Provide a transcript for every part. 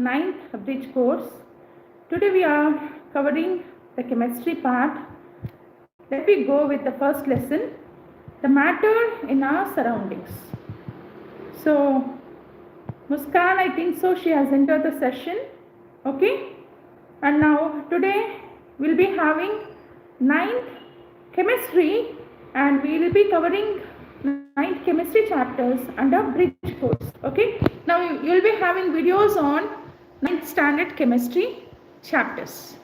ninth bridge course. Today we are covering the chemistry part. Let me go with the first lesson, the matter in our surroundings. So, Muskan, I think so, she has entered the session. Okay. And now today we'll be having ninth chemistry and we will be covering ninth chemistry chapters under bridge course. Okay. Now you'll be having videos on ninth standard chemistry chapters.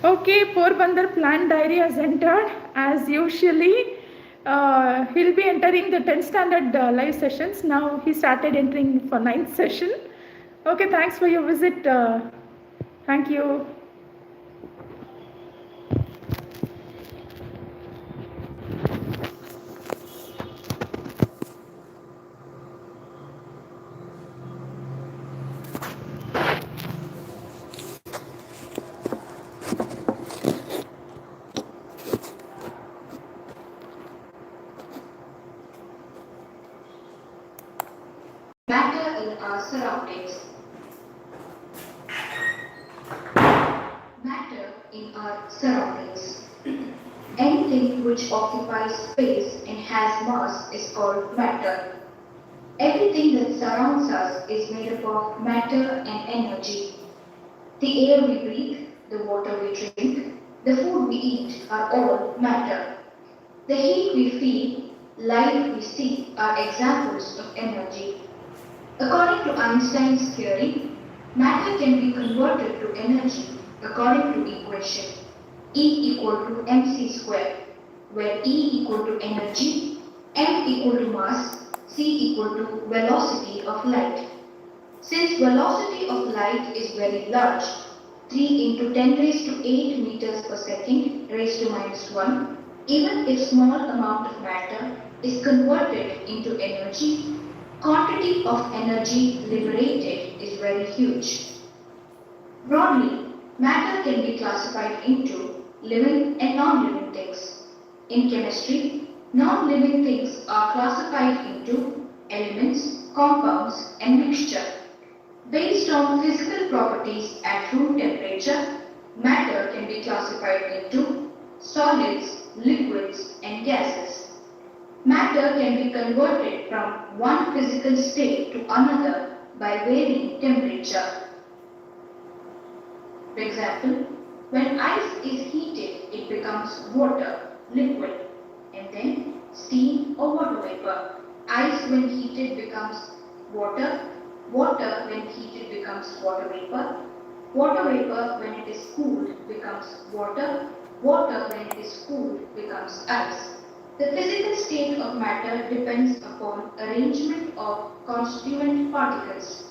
Okay, Porbandar Plant Diary has entered as usually. He'll be entering the 10th standard live sessions. Now he started entering for 9th session. Okay, thanks for your visit. Thank you. Matter in our surroundings. Matter in our surroundings. Anything which occupies space and has mass is called matter. Everything that surrounds us is made up of matter and energy. The air we breathe, the water we drink, the food we eat are all matter. The heat we feel, light we see are examples of energy. According to Einstein's theory, matter can be converted to energy according to equation E equal to mc square, where E equal to energy, m equal to mass, c equal to velocity of light. Since velocity of light is very large, 3 into 10 raised to 8 meters per second raised to minus 1, even if small amount of matter is converted into energy, quantity of energy liberated is very huge. Broadly, matter can be classified into living and non-living things. In chemistry, non-living things are classified into elements, compounds, and mixture. Based on physical properties at room temperature, matter can be classified into solids, liquids, and gases. Matter can be converted from one physical state to another by varying temperature. For example, when ice is heated, it becomes water, liquid, and then steam or water vapor. Ice when heated becomes water, water when heated becomes water vapor, water vapor when it is cooled becomes water, water when it is cooled becomes ice. The physical state of matter depends upon arrangement of constituent particles.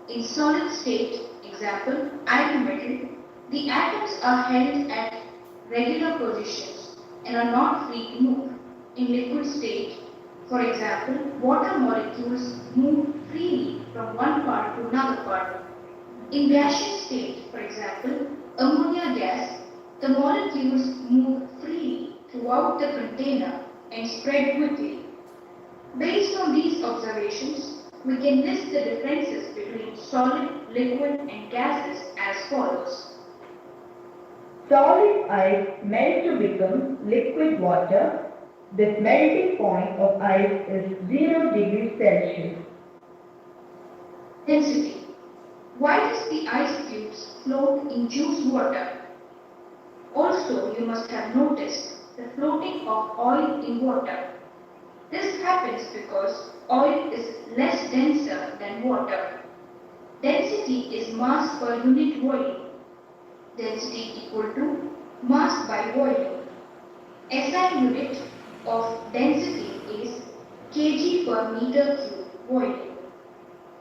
In solid state, example, iron metal, the atoms are held at regular positions and are not free to move. In liquid state, for example, water molecules move freely from one part to another part. In gaseous state, for example, ammonia gas, the molecules move freely throughout the container and spread quickly. Based on these observations, we can list the differences between solid, liquid, and gases as follows. Solid ice melts to become liquid water. The melting point of ice is 0 degrees Celsius. Density. Why does the ice cubes float in juice water? Also, you must have noticed the floating of oil in water. This happens because oil is less denser than water. Density is mass per unit volume. Density equal to mass by volume. SI unit of density is kg per meter cube volume.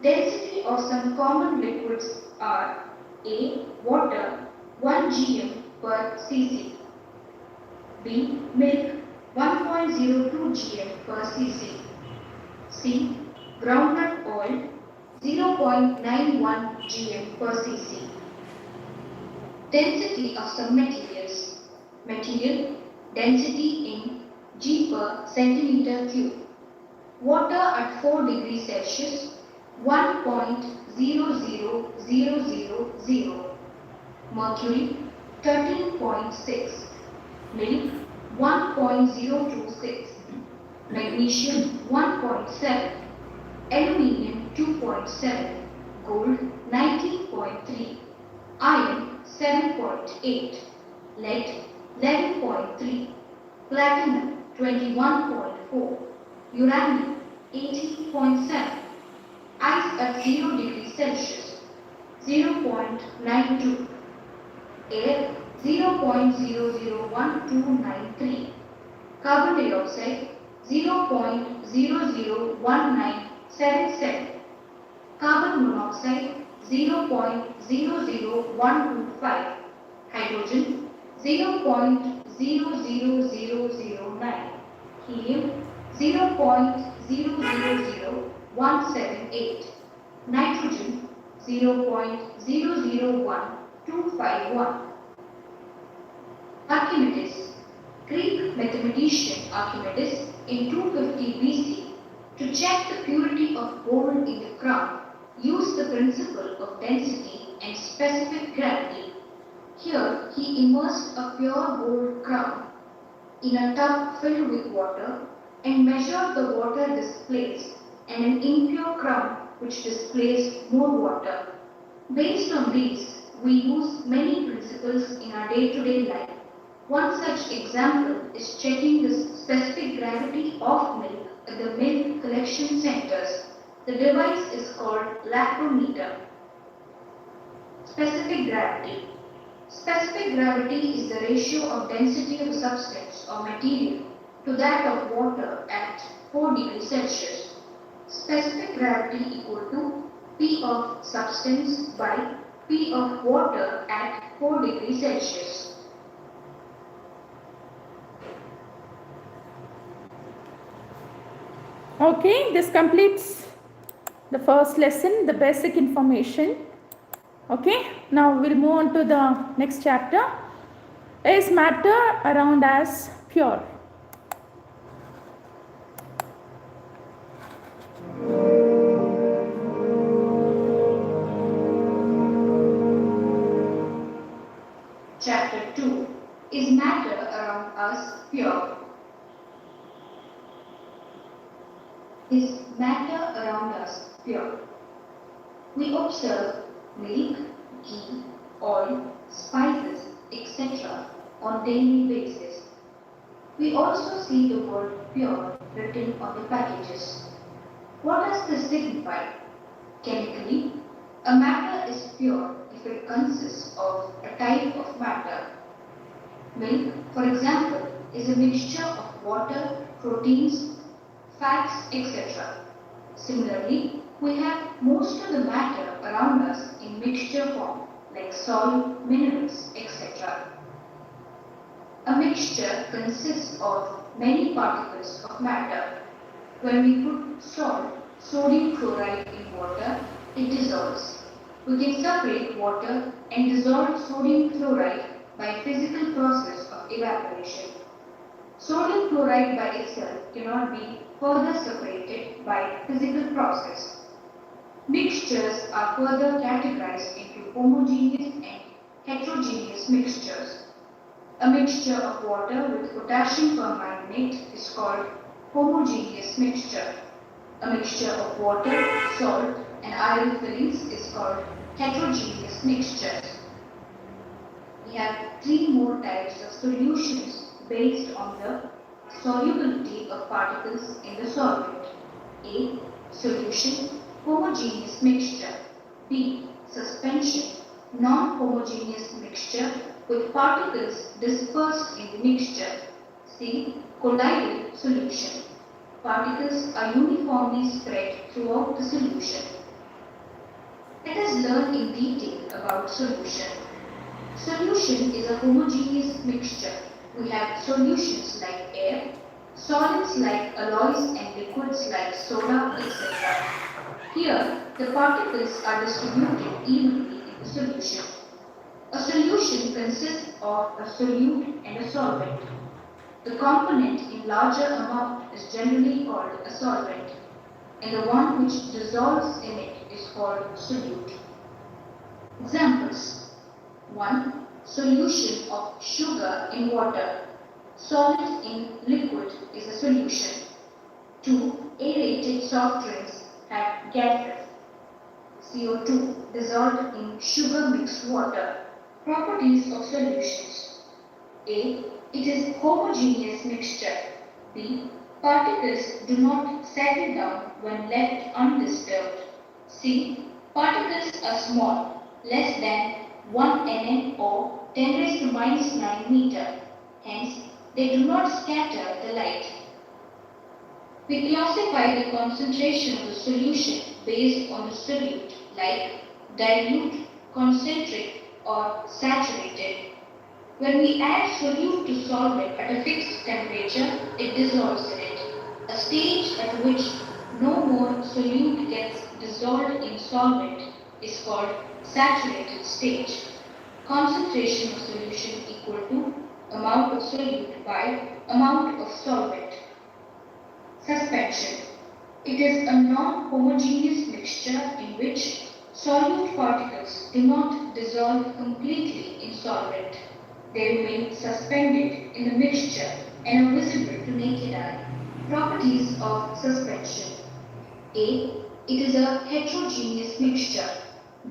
Density of some common liquids are A. Water 1 gm per cc, B. Milk 1.02 gm per cc, C. Groundnut oil 0.91 gm per cc. Density of some materials. Material density in G per centimeter cube. Water at 4 degrees Celsius 1.00000, mercury 13.6, milk 1.026, magnesium 1.7, aluminium 2.7, gold 19.3, iron 7.8, lead 11.3, platinum 21.4, uranium 18.7, ice at 0 degrees Celsius 0.92, air 0.001293, carbon dioxide 0.001977, carbon monoxide 0.00125, hydrogen 0.00009, helium 0.000178, nitrogen 0.001251. Archimedes, Greek mathematician Archimedes in 250 BC, to check the purity of gold in the crown, used the principle of density and specific gravity. Here he immersed a pure gold crown in a tub filled with water and measured the water displaced and an impure crown which displaced more water. Based on these, we use many principles in our day-to-day life. One such example is checking the specific gravity of milk at the milk collection centers. The device is called lactometer. Specific gravity. Specific gravity is the ratio of density of a substance or material to that of water at 4 degrees Celsius. Specific gravity equal to P of substance by P of water at 4 degrees Celsius. Okay, this completes the first lesson, the basic information. Okay, now we'll move on to the next chapter. Is matter around us pure? Chapter 2. Is matter around us pure? Is matter around us pure? We observe milk, ghee, oil, spices, etc. on daily basis. We also see the word pure written on the packages. What does this signify? Chemically, a matter is pure if it consists of a type of matter. Milk, for example, is a mixture of water, proteins, fats, etc. Similarly, we have most of the matter around us in mixture form, like soil, minerals, etc. A mixture consists of many particles of matter. When we put salt, sodium chloride in water, it dissolves. We can separate water and dissolve sodium chloride by physical process of evaporation. Sodium chloride by itself cannot be further separated by physical process. Mixtures are further categorized into homogeneous and heterogeneous mixtures. A mixture of water with potassium permanganate is called homogeneous mixture. A mixture of water, salt, and iron fillings is called heterogeneous mixtures. We have three more types of solutions based on the solubility of particles in the solvent. A. Solution, homogeneous mixture. B. Suspension, non-homogeneous mixture with particles dispersed in the mixture. C. Colloidal solution. Particles are uniformly spread throughout the solution. Let us learn in detail about solution. Solution is a homogeneous mixture. We have solutions like air, solids like alloys and liquids like soda, etc. Here, the particles are distributed evenly in the solution. A solution consists of a solute and a solvent. The component in larger amount is generally called a solvent, and the one which dissolves in it called solute. Examples: 1. Solution of sugar in water. Solid in liquid is a solution. 2. Aerated soft drinks have gases. CO2 dissolved in sugar mixed water. Properties of solutions: A. It is homogeneous mixture. B. Particles do not settle down when left undisturbed. C. Particles are small, less than 1 nm or 10 raised to minus 9 meter. Hence, they do not scatter the light. We classify the concentration of the solution based on the solute, like dilute, concentric, or saturated. When we add solute to solvent at a fixed temperature, it dissolves in it. A stage at which no more solute gets dissolved in solvent is called saturated stage. Concentration of solution equal to amount of solute by amount of solvent. Suspension. It is a non-homogeneous mixture in which solute particles do not dissolve completely in solvent. They remain suspended in the mixture and are visible to naked eye. Properties of suspension. A. It is a heterogeneous mixture.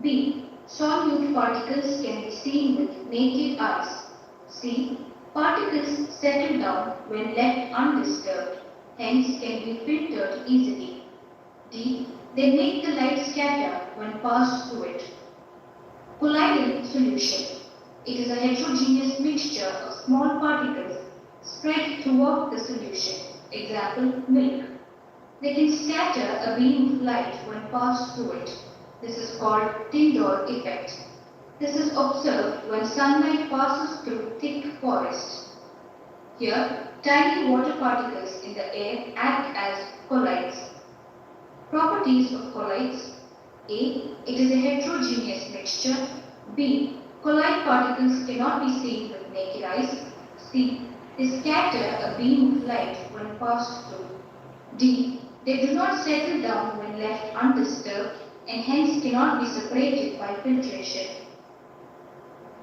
B. Solute particles can be seen with naked eyes. C. Particles settle down when left undisturbed, hence can be filtered easily. D. They make the light scatter when passed through it. Colloidal solution. It is a heterogeneous mixture of small particles spread throughout the solution. Example, milk. They can scatter a beam of light when passed through it. This is called Tyndall effect. This is observed when sunlight passes through thick forest. Here, tiny water particles in the air act as colloids. Properties of colloids. A. It is a heterogeneous mixture. B. Colloid particles cannot be seen with naked eyes. C. They scatter a beam of light when passed through. D. They do not settle down when left undisturbed and hence cannot be separated by filtration.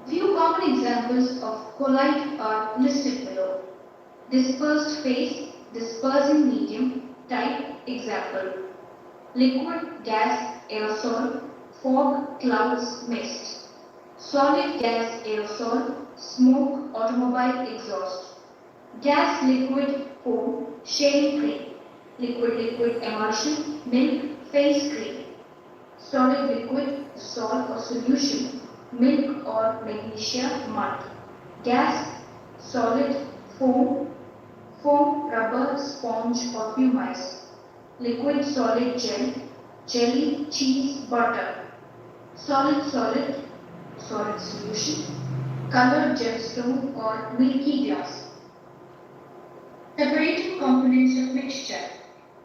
Few common examples of colloid are listed below. Dispersed phase, dispersing medium, type, example. Liquid, gas, aerosol, fog, clouds, mist. Solid gas, aerosol, smoke, automobile exhaust. Gas, liquid, foam, shaving cream. Liquid, emulsion, milk, face cream. Solid liquid, salt or solution, milk or magnesia, mud. Gas, solid, foam, rubber, sponge or pumice. Liquid, solid, gel, jelly, cheese, butter. Solid solution, colored gemstone or milky glass. Separating components of mixture.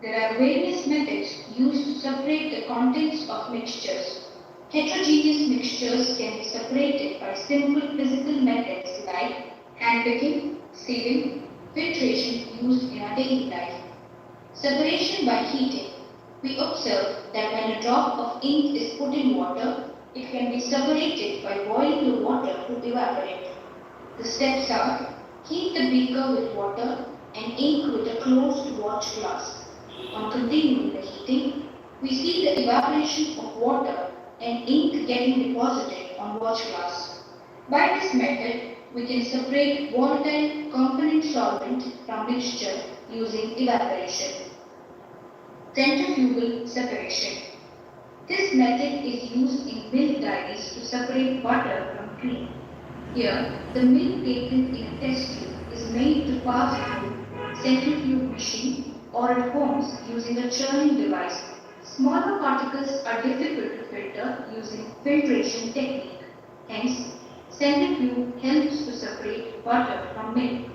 There are various methods used to separate the contents of mixtures. Heterogeneous mixtures can be separated by simple physical methods like hand picking, sieving, filtration used in our daily life. Separation by heating. We observe that when a drop of ink is put in water, it can be separated by boiling the water to evaporate. The steps are: heat the beaker with water and ink with a closed watch glass. On continuing the heating, we see the evaporation of water and ink getting deposited on watch glass. By this method, we can separate volatile component solvent from mixture using evaporation. Centrifugal separation. This method is used in milk dairies to separate butter from cream. Here, the milk taken in a test tube is made to pass through centrifuge machine or at homes using a churning device. Smaller particles are difficult to filter using filtration technique. Hence, centrifuge helps to separate butter from milk.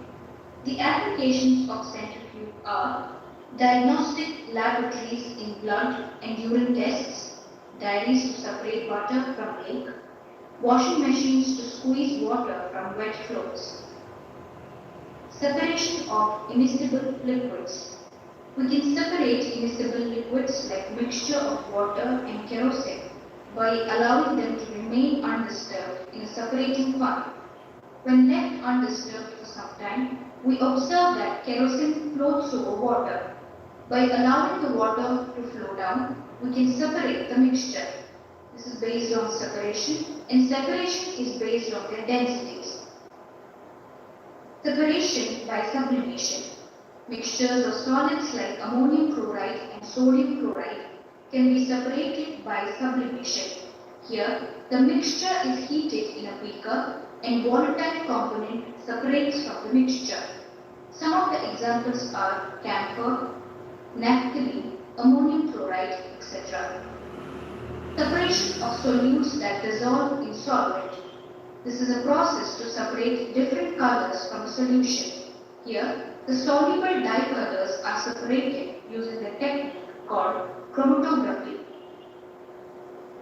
The applications of centrifuge are diagnostic laboratories in blood and urine tests, dairies to separate butter from milk, washing machines to squeeze water from wet clothes. Separation of immiscible liquids. We can separate immiscible liquids like mixture of water and kerosene by allowing them to remain undisturbed in a separating funnel. When left undisturbed for some time, we observe that kerosene floats over water. By allowing the water to flow down, we can separate the mixture. This is based on separation, and separation is based on their densities. Separation by sublimation. Mixtures of solids like ammonium chloride and sodium chloride can be separated by sublimation. Here, the mixture is heated in a beaker and volatile component separates from the mixture. Some of the examples are camphor, naphthalene, ammonium chloride, etc. Separation of solutes that dissolve in solvent. This is a process to separate different colors from a solution. Here, the soluble dye colors are separated using a technique called chromatography.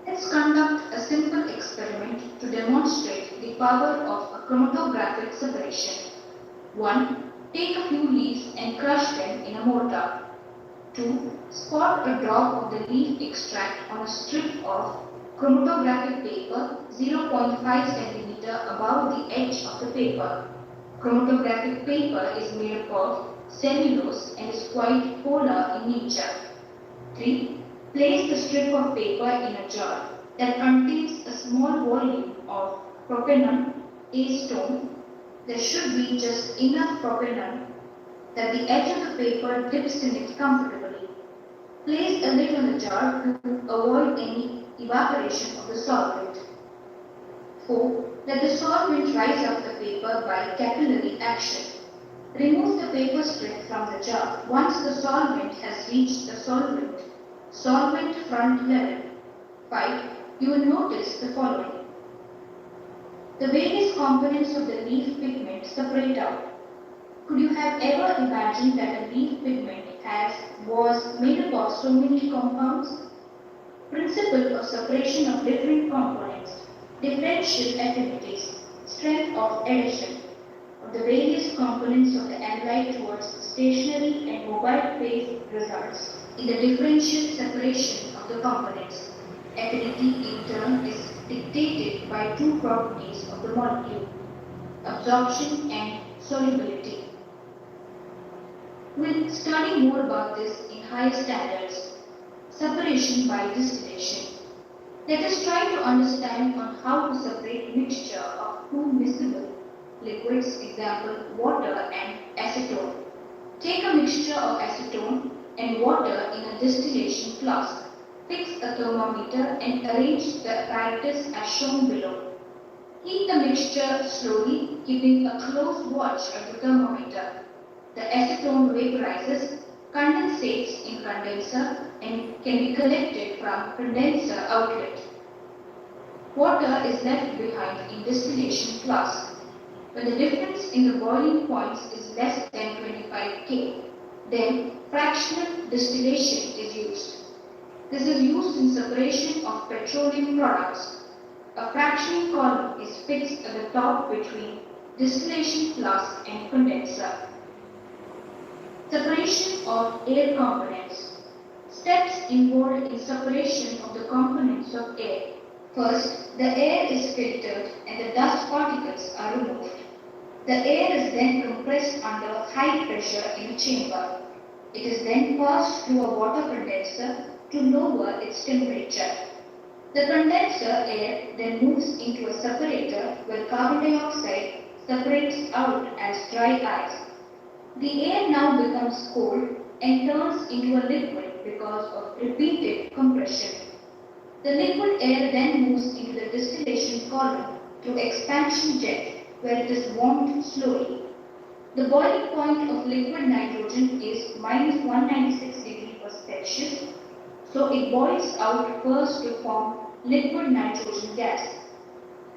Let's conduct a simple experiment to demonstrate the power of a chromatographic separation. 1. Take a few leaves and crush them in a mortar. 2. Spot a drop of the leaf extract on a strip of chromatographic paper 0.5 cm above the edge of the paper. Chromatographic paper is made up of cellulose and is quite polar in nature. 3. Place the strip of paper in a jar that contains a small volume of propanol, acetone. There should be just enough propanol that the edge of the paper dips in it comfortably. Place a lid on the jar to avoid any evaporation of the solvent. 4. Let the solvent rise up the paper by capillary action. Remove the paper strip from the jar once the solvent has reached the solvent front level. 5. You will notice the following. The various components of the leaf pigment separate out. Could you have ever imagined that a leaf pigment was made up of so many compounds? Principle of separation of different components, differential affinities, strength of adhesion of the various components of the analyte towards the stationary and mobile phase results in the differential separation of the components. Affinity in turn is dictated by two properties of the molecule, absorption and solubility. We'll study more about this in higher standards. Separation by distillation. Let us try to understand on how to separate mixture of two miscible liquids, example water and acetone. Take a mixture of acetone and water in a distillation flask. Fix a thermometer and arrange the apparatus as shown below. Heat the mixture slowly, keeping a close watch at the thermometer. The acetone vaporizes, condensates in condenser and can be collected from condenser outlet. Water is left behind in distillation flask. When the difference in the boiling points is less than 25 K, then fractional distillation is used. This is used in separation of petroleum products. A fractioning column is fixed at the top between distillation flask and condenser. Separation of air components. Steps involved in separation of the components of air. First, the air is filtered and the dust particles are removed. The air is then compressed under high pressure in a chamber. It is then passed through a water condenser to lower its temperature. The condenser air then moves into a separator where carbon dioxide separates out as dry ice. The air now becomes cold and turns into a liquid because of repeated compression. The liquid air then moves into the distillation column through expansion jet where it is warmed slowly. The boiling point of liquid nitrogen is minus 196 degrees Celsius, so it boils out first to form liquid nitrogen gas.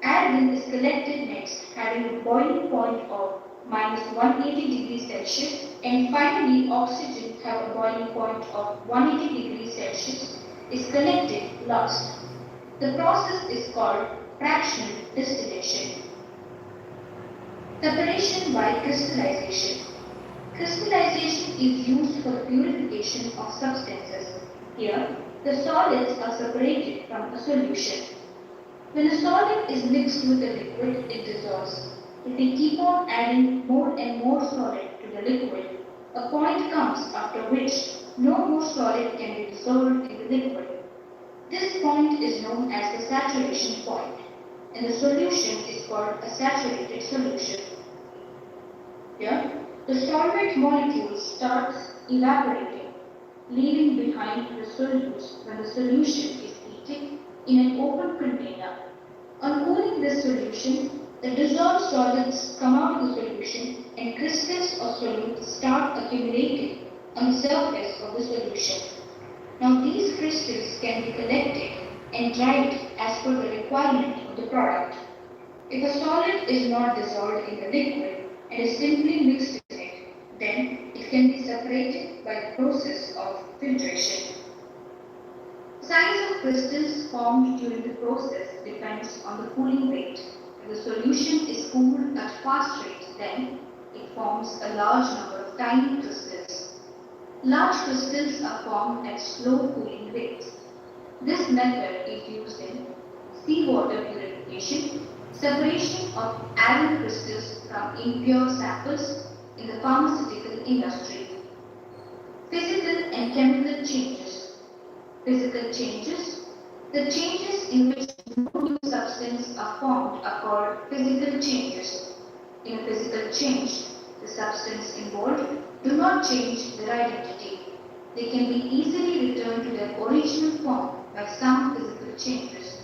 Argon is collected next, having a boiling point of minus 180 degrees Celsius, and finally oxygen have a boiling point of 180 degrees Celsius is collected last. The process is called fractional distillation. Separation by crystallization. Crystallization is used for the purification of substances. Here, the solids are separated from a solution. When a solid is mixed with a liquid, it dissolves. If we keep on adding more and more solid to the liquid, a point comes after which no more solid can be dissolved in the liquid. This point is known as the saturation point, and the solution is called a saturated solution. Here, the solvent molecule starts evaporating, leaving behind the solutes when the solution is heated in an open container. On cooling this solution, the dissolved solids come out of the solution and crystals or solutes start accumulating on the surface of the solution. Now these crystals can be collected and dried as per the requirement of the product. If a solid is not dissolved in the liquid and is simply mixed in it, then it can be separated by the process of filtration. The size of crystals formed during the process depends on the cooling rate. If the solution is cooled at fast rate, then it forms a large number of tiny crystals. Large crystals are formed at slow cooling rates. This method is used in seawater purification, separation of iron crystals from impure samples in the pharmaceutical industry. Physical and chemical changes. Physical changes. The changes in which no new substance are formed are called physical changes. In a physical change, the substance involved do not change their identity. They can be easily returned to their original form by some physical changes.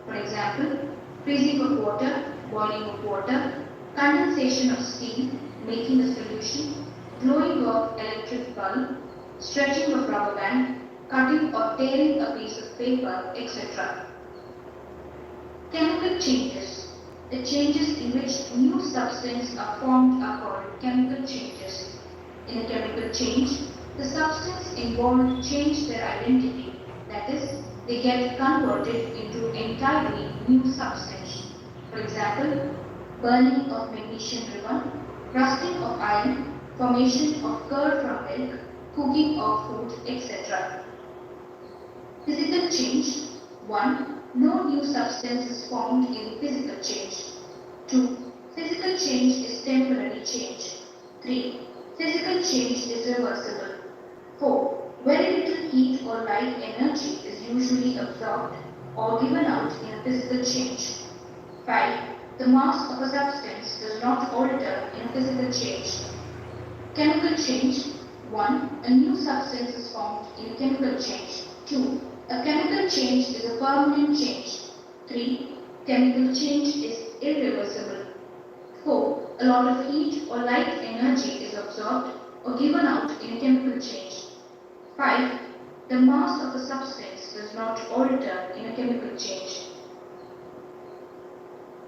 For example, freezing of water, boiling of water, condensation of steam, making a solution, blowing of electric bulb, stretching of rubber band, cutting or tearing a piece of paper, etc. Chemical changes. The changes in which new substances are formed are called chemical changes. In a chemical change, the substance involved change their identity, that is, they get converted into entirely new substance. For example, burning of magnesium ribbon, rusting of iron, formation of curd from milk, cooking of food, etc. Physical change. 1. No new substance is formed in the physical change. 2. Physical change is temporary change. 3. Physical change is reversible. 4. Very little heat or light energy is usually absorbed or given out in a physical change. 5. The mass of a substance does not alter in a physical change. Chemical change. 1. A new substance is formed in a chemical change. 2. A chemical change is a permanent change. 3. Chemical change is irreversible. 4. A lot of heat or light energy is absorbed or given out in a chemical change. 5. The mass of a substance does not alter in a chemical change.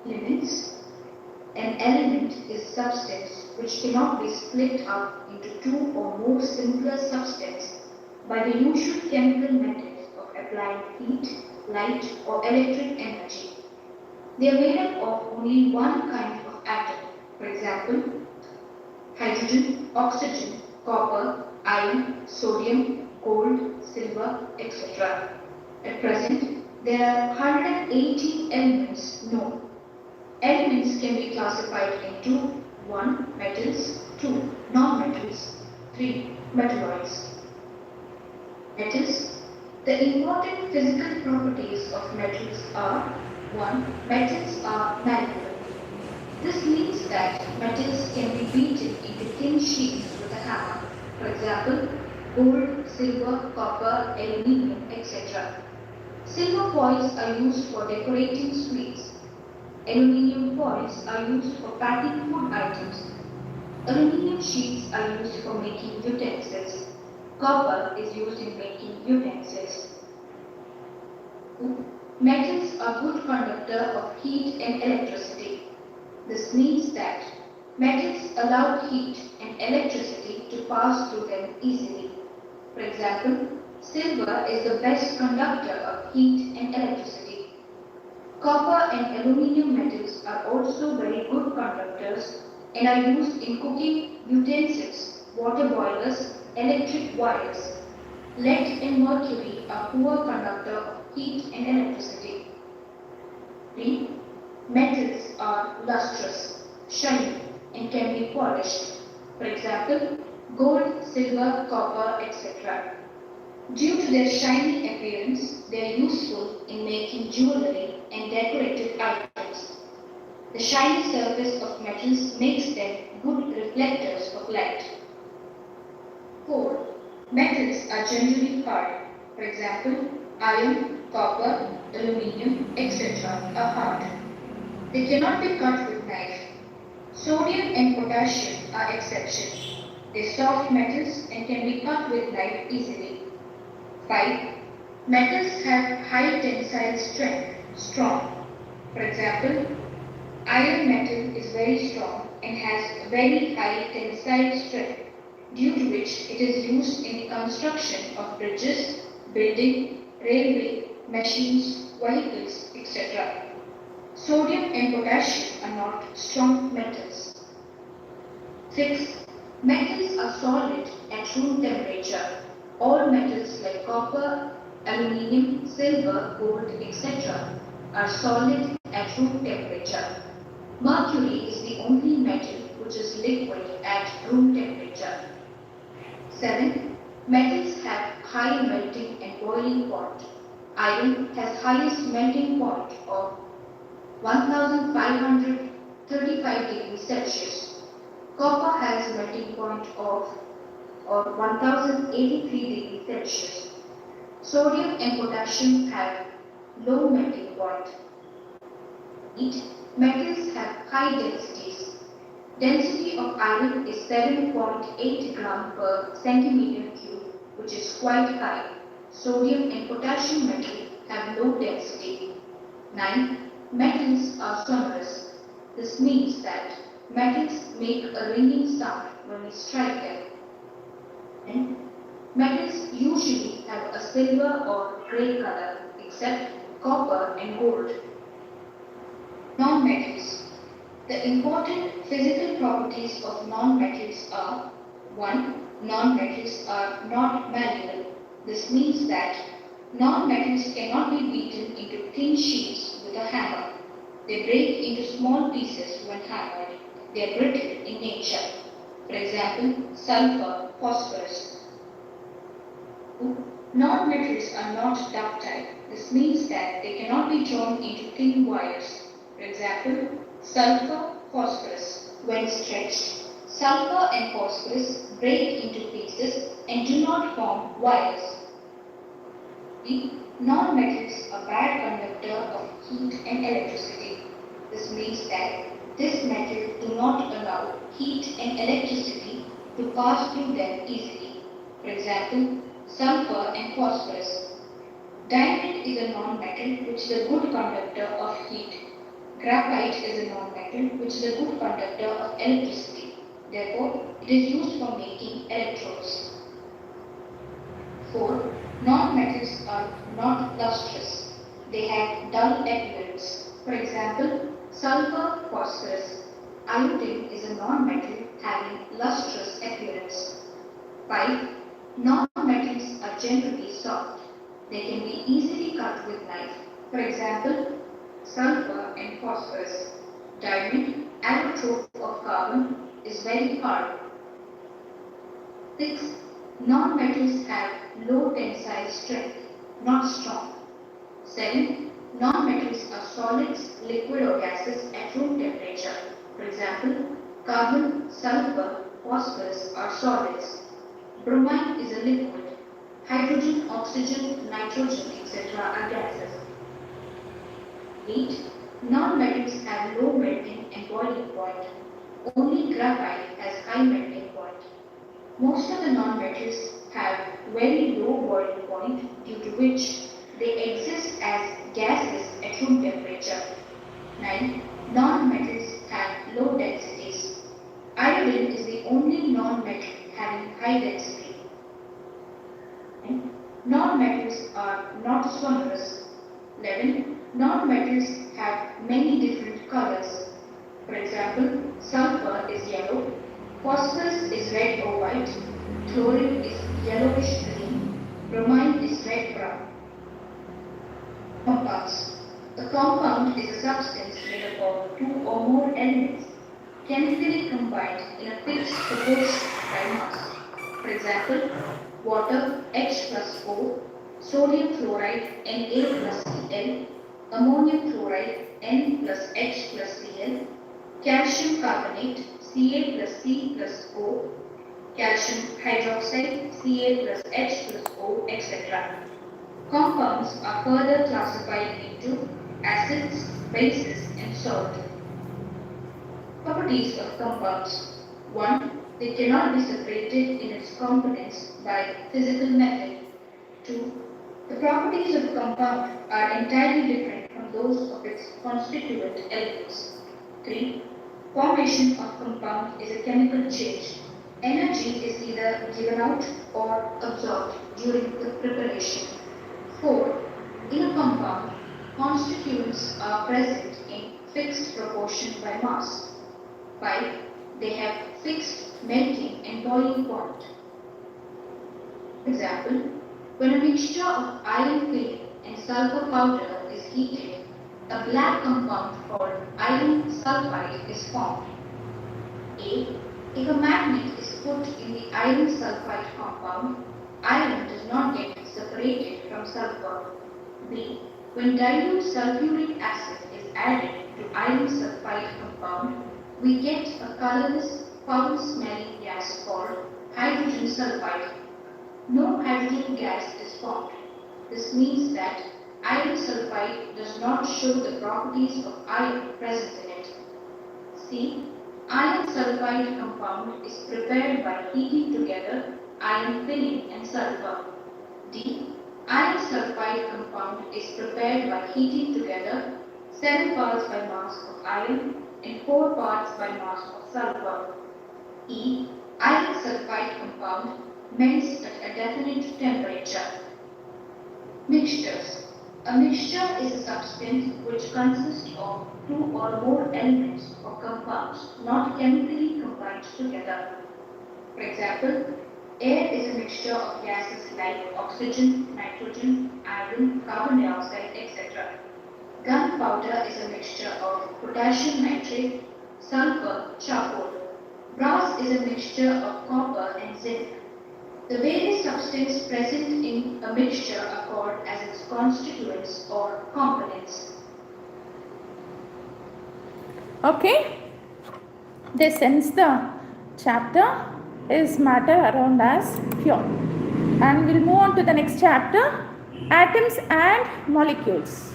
Limits. An element is substance which cannot be split up into two or more simpler substances by the usual chemical methods of applying heat, light, or electric energy. They are made up of only one kind of atom. For example, hydrogen, oxygen, copper, iron, sodium, gold, silver, etc. At present, there are 180 elements known. Elements can be classified into 1. Metals, 2. Non-metals, 3. Metalloids. Metals. The important physical properties of metals are 1. Metals are malleable. This means that metals can be beaten into thin sheets with a hammer. For example, gold, silver, copper, aluminium, etc. Silver foils are used for decorating sweets. Aluminium foils are used for packing food items. Aluminium sheets are used for making utensils. Copper is used in making utensils. Metals are good conductor of heat and electricity. This means that metals allow heat and electricity to pass through them easily. For example, silver is the best conductor of heat and electricity. Copper and aluminium metals are also very good conductors and are used in cooking utensils water boilers, electric wires. Lead and mercury are poor conductor of heat and electricity. 3. Metals are lustrous, shiny, and can be polished. For example, gold, silver, copper, etc. Due to their shiny appearance, they are useful in making jewelry and decorative items. The shiny surface of metals makes them good reflectors of light. 4. Metals are generally hard. For example, iron, copper, aluminium, etc. are hard. They cannot be cut with knife. Sodium and potassium are exceptions. They are soft metals and can be cut with knife easily. 5. Metals have high tensile strength, strong. For example, iron metal is very strong and has very high tensile strength, due to which it is used in the construction of bridges, building, railway, machines, vehicles, etc. Sodium and potassium are not strong metals. 6. Metals are solid at room temperature. All metals like copper, aluminium, silver, gold, etc. are solid at room temperature. Mercury is the only metal which is liquid at room temperature. 7. Metals have high melting and boiling point. Iron has highest melting point of 1535 degrees Celsius. Copper has a melting point of 1083 degrees Celsius. Sodium and potassium have low melting point. 8. Metals have high densities. Density of iron is 7.8 gram per centimeter cube, which is quite high. Sodium and potassium metal have low density. 9. Metals are sonorous. This means that metals make a ringing sound when we strike them. And metals usually have a silver or grey color, except copper and gold. Non-metals. The important physical properties of non-metals are: 1. Non-metals are not malleable. This means that non-metals cannot be beaten into thin sheets with a hammer. They break into small pieces when hammered. They are brittle in nature. For example, sulfur, phosphorus. 2. Non-metals are not ductile. This means that they cannot be drawn into thin wires. For example, sulfur, phosphorus. When stretched, sulfur and phosphorus break into pieces and do not form wires. 3. Non-metals are bad conductor of heat and electricity. This means that this metal do not allow heat and electricity to pass through them easily. For example, sulfur and phosphorus. Diamond is a non-metal which is a good conductor of heat. Graphite is a non-metal which is a good conductor of electricity. Therefore, it is used for making electrodes. 4. Non-metals are not lustrous. They have dull appearance. For example, sulfur, phosphorus. Iodine is a non-metal having lustrous appearance. 5. Non-metals are generally soft. They can be easily cut with knife. For example, sulfur and phosphorus. Diamond, allotrope of carbon, is very hard. 6. Non-metals have low tensile strength, not strong. 7. Non-metals are solids, liquid or gases at room temperature. For example, carbon, sulfur, phosphorus are solids. Bromine is a liquid. Hydrogen, oxygen, nitrogen, etc. are gases. 8. Non-metals have low melting and boiling point. Only graphite has high melting point. Most of the non-metals have very low boiling point, due to which they exist as gases at room temperature. 9. Non-metals have low densities. Iodine is the only non-metal having high density. Non-metals are not sonorous. 11. Non-metals have many different colors. For example, sulfur is yellow, Phosphorus is red or white, chlorine is yellowish green, bromine is red brown. Compounds. A compound is a substance made up of two or more elements chemically combined in a fixed proportion by mass. For example, water H plus O, sodium chloride Na plus Cl, ammonium chloride N plus H plus Cl, calcium carbonate Ca plus C plus O, calcium hydroxide Ca plus H plus O, etc. Compounds are further classified into acids, bases, and salt. Properties of compounds. 1. They cannot be separated in its components by physical method. 2. The properties of a compound are entirely different from those of its constituent elements. 3. Formation of compound is a chemical change. Energy is either given out or absorbed during the preparation. 4. In a compound, constituents are present in fixed proportion by mass. 5. They have fixed melting and boiling point. Example, when a mixture of iron filling and sulfur powder is heated, a black compound called iron sulfide is formed. A. If a magnet is put in the iron sulfide compound, iron does not get separated from sulfur. B. When dilute sulfuric acid is added to iron sulfide compound, we get a colorless, foul-smelling gas called hydrogen sulfide. No hydrogen gas is formed. This means that iron sulfide does not show the properties of iron present in it. C. Iron sulfide compound is prepared by heating together iron filling and sulfur. D. Iron sulfide compound is prepared by heating together 7 parts by mass of iron and 4 parts by mass of sulfur. E. Iron sulfide compound melts at a definite temperature. Mixtures. A mixture is a substance which consists of 2 or more elements or compounds not chemically combined together. For example, air is a mixture of gases like oxygen, nitrogen, iron, carbon dioxide, etc. Gunpowder is a mixture of potassium nitrate, sulfur, charcoal. Brass is a mixture of copper and zinc. The various substances present in a mixture are called as its constituents or components. Okay, this ends the chapter is matter around us fuel, and we'll move on to the next chapter, atoms and molecules.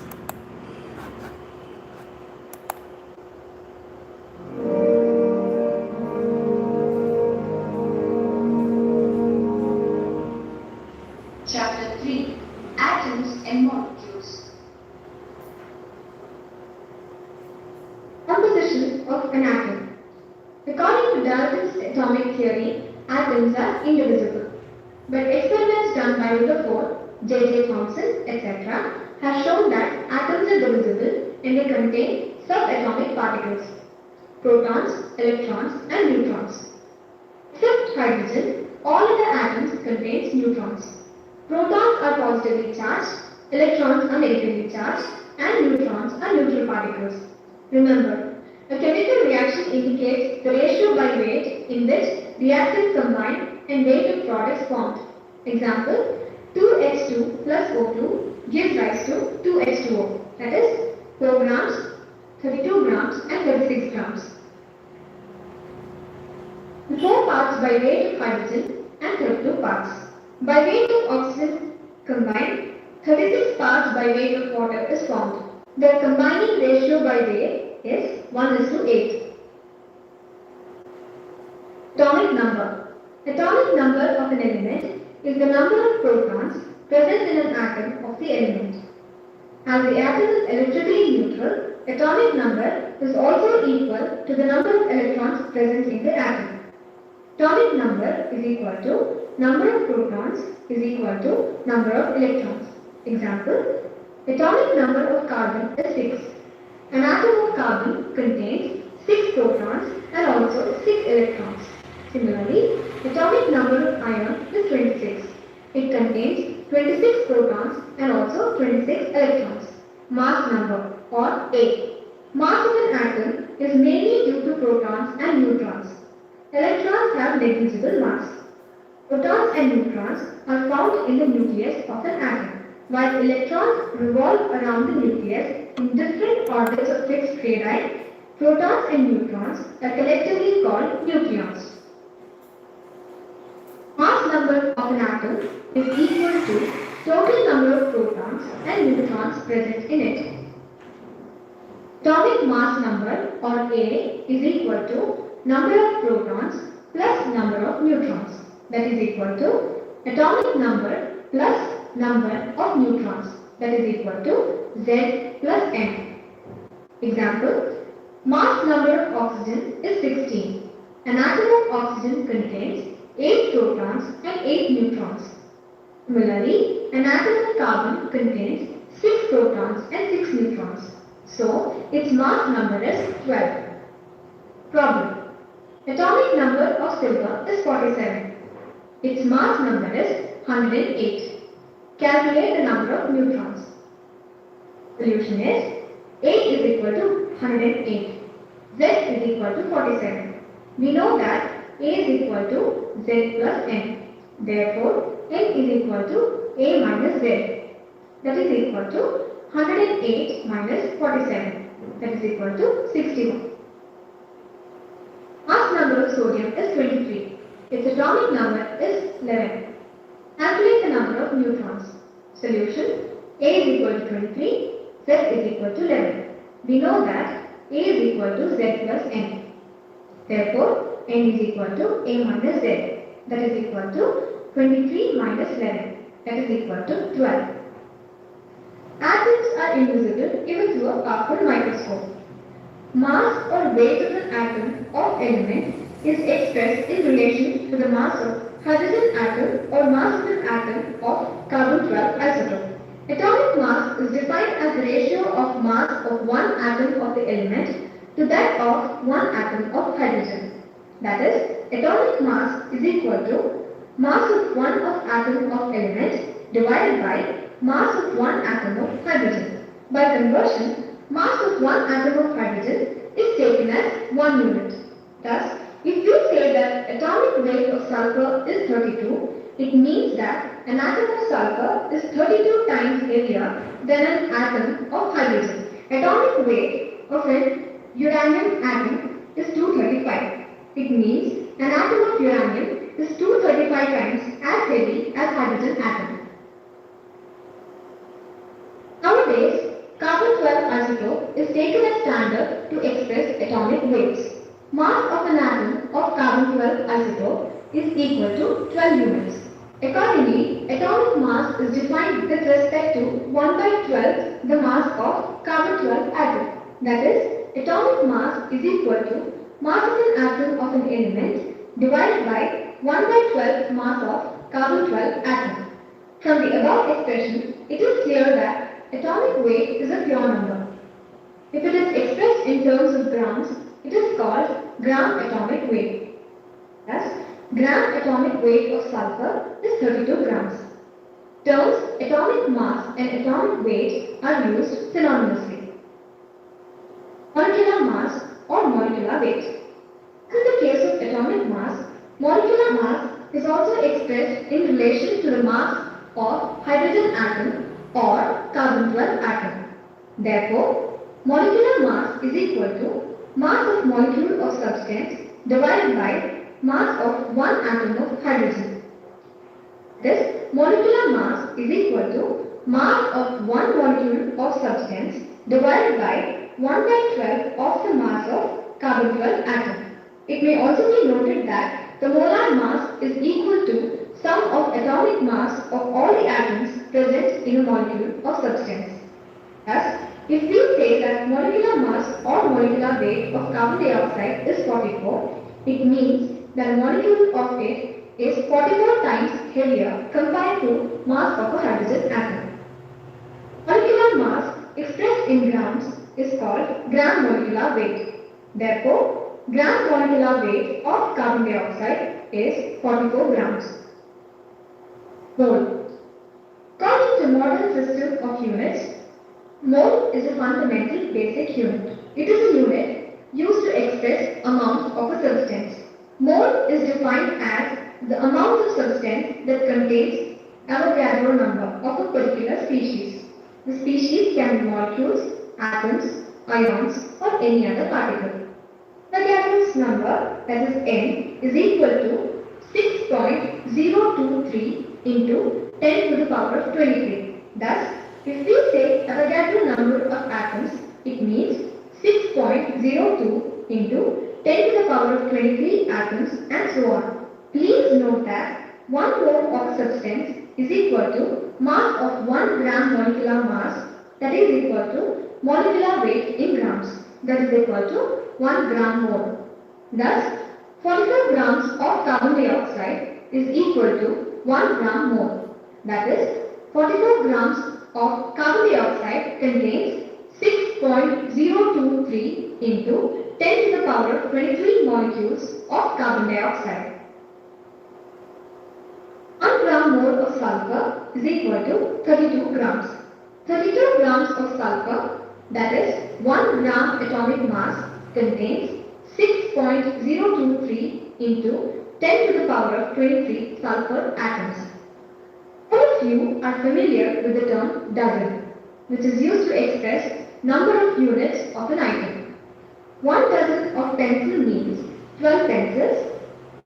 Chapter 3. Atoms and Molecules. Composition of an atom. According to Dalton's atomic theory, atoms are indivisible. But experiments done by Rutherford, J.J. Thomson, etc. have shown that atoms are divisible and they contain subatomic particles, protons, electrons and neutrons. Except hydrogen, all other atoms contain neutrons. Protons are positively charged, electrons are negatively charged, and neutrons are neutral particles. Remember, a chemical reaction indicates the ratio by weight in which reactants combine and weight of products formed. Example, 2H2 plus O2 gives rise to 2H2O, that is 4 grams, 32 grams and 36 grams. The 4 parts by weight of hydrogen and 32 parts. By weight of oxygen combined, 36 parts by weight of water is formed. The combining ratio by weight is 1:8. Atomic number. Atomic number of an element is the number of protons present in an atom of the element. As the atom is electrically neutral, atomic number is also equal to the number of electrons present in the atom. Atomic number is equal to number of protons is equal to number of electrons. Example, atomic number of carbon is 6. An atom of carbon contains 6 protons and also 6 electrons. Similarly, atomic number of iron is 26. It contains 26 protons and also 26 electrons. Mass number or A. Mass of an atom is mainly due to protons and neutrons. Electrons have negligible mass. Protons and neutrons are found in the nucleus of an atom, while electrons revolve around the nucleus in different orbits of fixed radii. Protons and neutrons are collectively called nucleons. Mass number of an atom is equal to total number of protons and neutrons present in it. Atomic mass number or A is equal to number of protons plus number of neutrons. That is equal to atomic number plus number of neutrons. That is equal to Z plus M. Example, mass number of oxygen is 16. An atom of oxygen contains 8 protons and 8 neutrons. Similarly, an atom of carbon contains 6 protons and 6 neutrons. So, its mass number is 12. Problem. Atomic number of silver is 47. Its mass number is 108. Calculate the number of neutrons. Solution is 8 is equal to 108. Z is equal to 47. We know that A is equal to Z plus N. Therefore, N is equal to A minus Z. That is equal to 108 minus 47. That is equal to 61. Mass number of sodium is 23. Its atomic number is 11. Calculate the number of neutrons. Solution, A is equal to 23, Z is equal to 11. We know that A is equal to Z plus N. Therefore, N is equal to A minus Z. That is equal to 23 minus 11. That is equal to 12. Atoms are invisible even through a powerful microscope. Mass or weight of an atom or element is expressed in relation to the mass of hydrogen atom or mass of an atom of carbon-12 isotope. Atomic mass is defined as the ratio of mass of one atom of the element to that of one atom of hydrogen. That is, atomic mass is equal to mass of one of atom of element divided by mass of one atom of hydrogen. By conversion, mass of one atom of hydrogen is taken as 1 unit. Thus, if we say that atomic weight of sulfur is 32, it means that an atom of sulfur is 32 times heavier than an atom of hydrogen. Atomic weight of an uranium atom is 235. It means an atom of uranium is 235 times as heavy as hydrogen atom. Nowadays, carbon-12 isotope is taken as standard to express atomic weights. Mass of an atom of carbon-12 isotope is equal to 12 units. Accordingly, atomic mass is defined with respect to 1 by 12 the mass of carbon-12 atom. That is, atomic mass is equal to mass of an atom of an element divided by 1 by 12 mass of carbon-12 atom. From the above expression, it is clear that atomic weight is a pure number. If it is expressed in terms of grams, it is called gram atomic weight. Thus, gram atomic weight of sulfur is 32 grams. Terms atomic mass and atomic weight are used synonymously. Molecular mass or molecular weight. In the case of atomic mass, molecular mass is also expressed in relation to the mass of hydrogen atom or carbon-12 atom. Therefore, molecular mass is equal to mass of molecule of substance divided by mass of one atom of hydrogen. Thus, molecular mass is equal to mass of one molecule of substance divided by 1 by 12 of the mass of carbon-12 atom. It may also be noted that the molar mass is equal to sum of atomic mass of all the atoms present in a molecule of substance. Thus, if we say that molecular mass or molecular weight of carbon dioxide is 44, it means that a molecule of it is 44 times heavier compared to mass of a hydrogen atom. Molecular mass expressed in grams is called gram molecular weight. Therefore, gram molecular weight of carbon dioxide is 44 grams. Mole. According to modern system of units, mole is a fundamental basic unit. It is a unit used to express amount of a substance. Mole is defined as the amount of substance that contains Avogadro number of a particular species. The species can be molecules, atoms, ions, or any other particle. Avogadro's number, that is n, is equal to 6.023 into 10 to the power of 23. Thus, if we say Avogadro number of atoms, it means 6.02 into 10 to the power of 23 atoms and so on. Please note that 1 mole of substance is equal to mass of 1 gram molecular mass, that is equal to molecular weight in grams, that is equal to 1 gram mole. Thus, 44 grams of carbon dioxide is equal to 1 gram mole. That is, 44 grams of carbon dioxide contains 6.023 into 10 to the power of 23 molecules of carbon dioxide. 1 gram mole of sulfur is equal to 32 grams. 32 grams of sulfur, that is 1 gram atomic mass, contains 6.023 into 10 to the power of 23 sulfur atoms. All of you are familiar with the term dozen, which is used to express number of units of an item. 1 dozen of pencil means 12 pencils,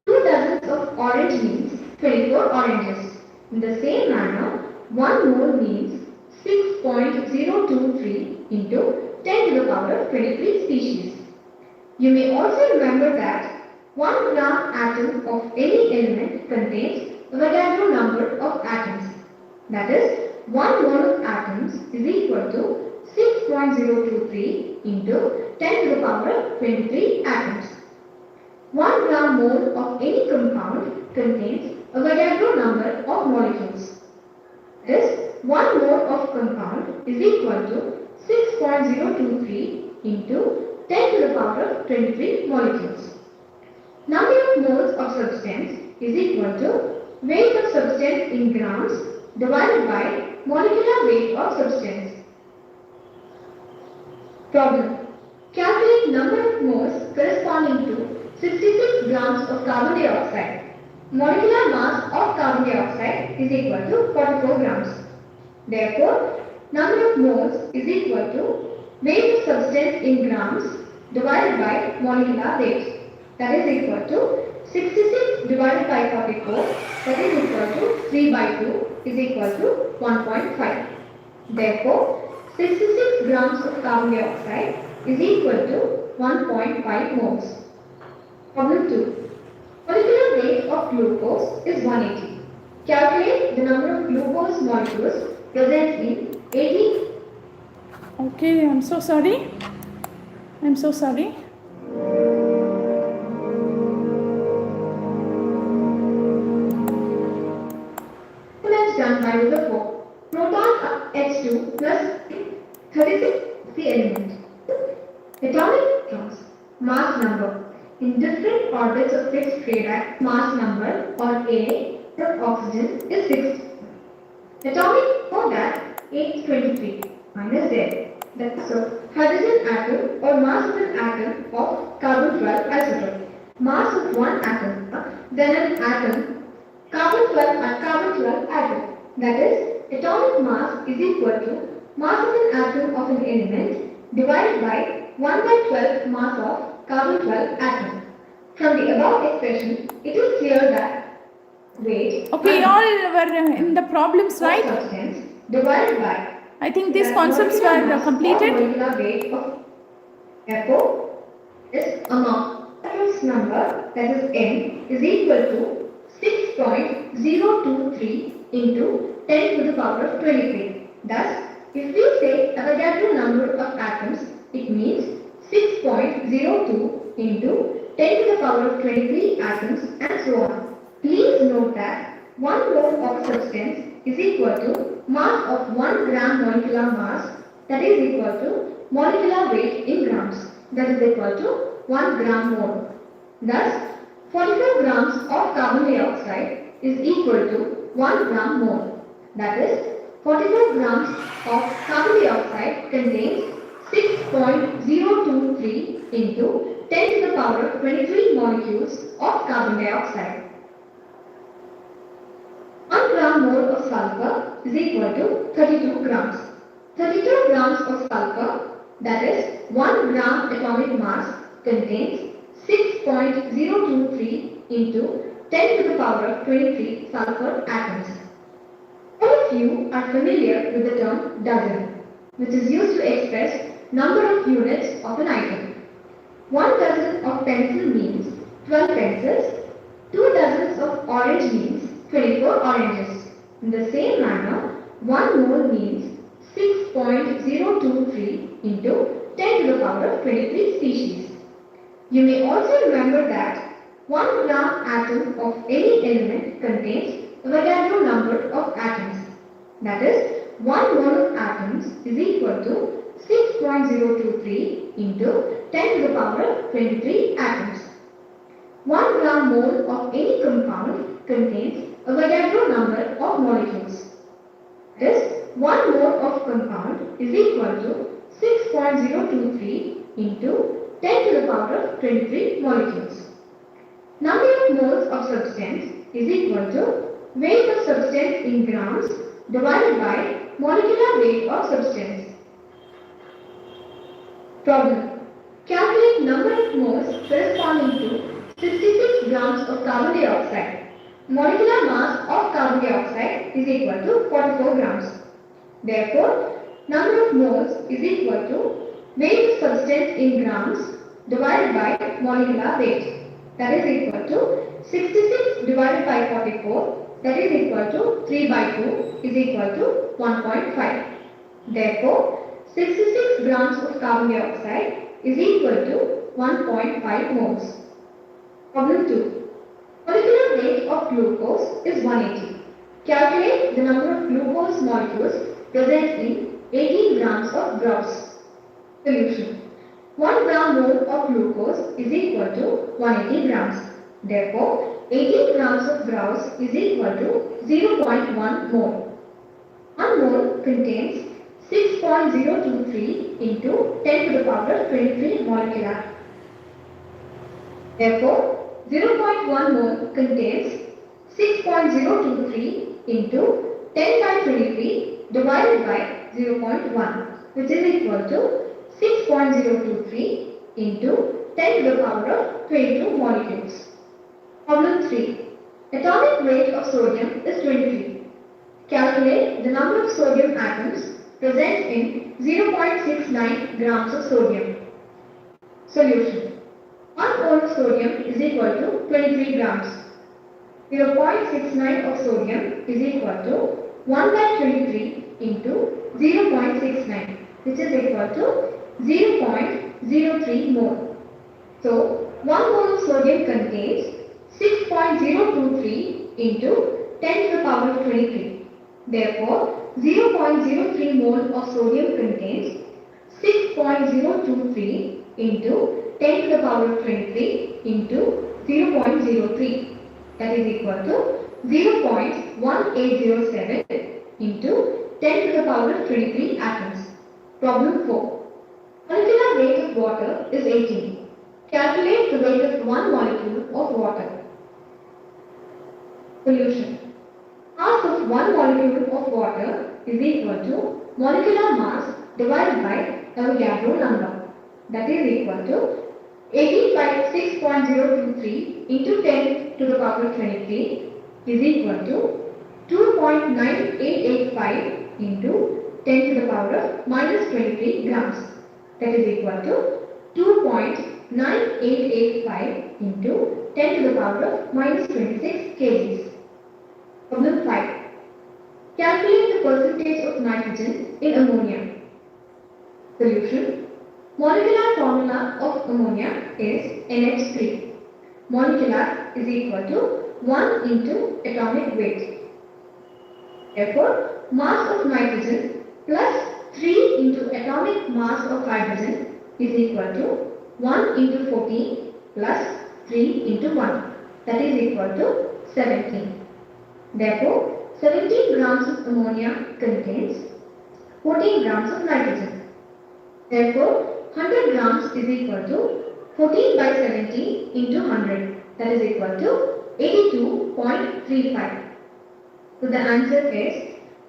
2 dozens of orange means 24 oranges. In the same manner, 1 mole means 6.023 into 10 to the power of 23 species. You may also remember that 1 gram atom of any element contains Avogadro number of atoms. That is, 1 mole of atoms is equal to 6.023 into 10 to the power of 23 atoms. 1 gram mole of any compound contains Avogadro number of molecules. This 1 mole of compound is equal to 6.023 into 10 to the power of 23 molecules. Number of moles of substance is equal to weight of substance in grams divided by molecular weight of substance. Problem. Calculate number of moles corresponding to 66 grams of carbon dioxide. Molecular mass of carbon dioxide is equal to 44 grams. Therefore, number of moles is equal to weight of substance in grams divided by molecular weight. That is equal to 66 divided by 44, that is equal to 3 by 2 is equal to 1.5. Therefore, 66 grams of carbon dioxide is equal to 1.5 moles. Problem 2. Molecular weight of glucose is 180. Calculate the number of glucose molecules present in 80. Okay, I'm so sorry. Experiments done by Rutherford. Proton H2 plus 36 the element. Atomic electrons, mass number. In different orbits of fixed radix, mass number or A of oxygen is fixed. Atomic for that A is 23 minus Z. That's so hydrogen atom or mass of an atom of carbon 12 isotope. Mass of one atom, then an atom, carbon 12 atom. That is, atomic mass is equal to mass of an atom of an element divided by 1 by 12 mass of carbon 12 atom. From the above expression, it is clear that weight. Okay, all were in the problems, right? Substance divided by. I think these concepts were completed. Molecular weight of therefore, this amount number, that is n, is equal to 6.023 into 10 to the power of 23. Thus, if we say Avogadro number of atoms, it means 6.02 into 10 to the power of 23 atoms and so on. Please note that 1 mole of substance is equal to mass of 1 gram molecular mass, that is equal to molecular weight in grams, that is equal to 1 gram mole. Thus, 44 grams of carbon dioxide is equal to 1 gram mole. That is, 44 grams of carbon dioxide contains 6.023 into 10 to the power 23 molecules of carbon dioxide. 1 gram mole of sulfur is equal to 32 grams. 32 grams of sulfur, that is 1 gram atomic mass, contains 6.023 into 10 to the power 23 sulfur atoms. All of you are familiar with the term dozen, which is used to express number of units of an item. 1 dozen of pencil means 12 pencils, 2 dozens of orange means 24 oranges. In the same manner, 1 mole means 6.023 into 10 to the power 23 species. You may also remember that 1 gram atom of any element contains Avogadro number of atoms. That is, 1 mole of atoms is equal to 6.023 into 10 to the power 23 atoms. 1 gram mole of any compound contains Avogadro number of molecules. That is, 1 mole of compound is equal to 6.023 into 10 to the power 23 molecules. Number of moles of substance is equal to weight of substance in grams divided by molecular weight of substance. Problem. Calculate number of moles corresponding to 66 grams of carbon dioxide. Molecular mass of carbon dioxide is equal to 44 grams. Therefore, number of moles is equal to weight of substance in grams divided by molecular weight. That is equal to 66 divided by 44, that is equal to 3 by 2 is equal to 1.5. Therefore, 66 grams of carbon dioxide is equal to 1.5 moles. Problem 2. Molecular weight of glucose is 180. Calculate the number of glucose molecules present in 18 grams of grouse. Solution. 1 gram mole of glucose is equal to 180 grams. Therefore, 18 grams of grouse is equal to 0.1 mole. 1 mole contains 6.023 into 10 to the power 23 molecular. Therefore, 0.1 mole contains 6.023 into 10 by 23 divided by 0.1, which is equal to 6.023 into 10 to the power of 22 molecules. Problem 3. Atomic weight of sodium is 23. Calculate the number of sodium atoms present in 0.69 grams of sodium. Solution. 1 mole of sodium is equal to 23 grams. 0.69 of sodium is equal to 1 by 23 into 0.69, which is equal to 0.03 mole. So, 1 mole of sodium contains 6.023 into 10 to the power of 23. Therefore, 0.03 mole of sodium contains 6.023 into 10 to the power of 23 into 0.03. That is equal to 0.1807 into 10 to the power of 23 atoms. Problem 4. Molecular weight of water is 18. Calculate the weight of 1 molecule of water. Solution. Mass of 1 molecule of water is equal to molecular mass divided by Avogadro number. That is equal to 18 by 6.023 into 10 to the power of 23 is equal to 2.9885 into 10 to the power of minus 23 grams. That is equal to 2.9885 into 10 to the power of minus 26 kgs. Problem 5. Calculate the percentage of nitrogen in ammonia. Solution. Molecular formula of ammonia is NH3. Molecular is equal to 1 into atomic weight. Therefore, mass of nitrogen plus 3 into atomic mass of hydrogen is equal to 1 into 14 plus 3 into 1. that is equal to 17. Therefore, 17 grams of ammonia contains 14 grams of nitrogen. Therefore, 100 grams is equal to 14 by 17 into 100, that is equal to 82.35. So the answer is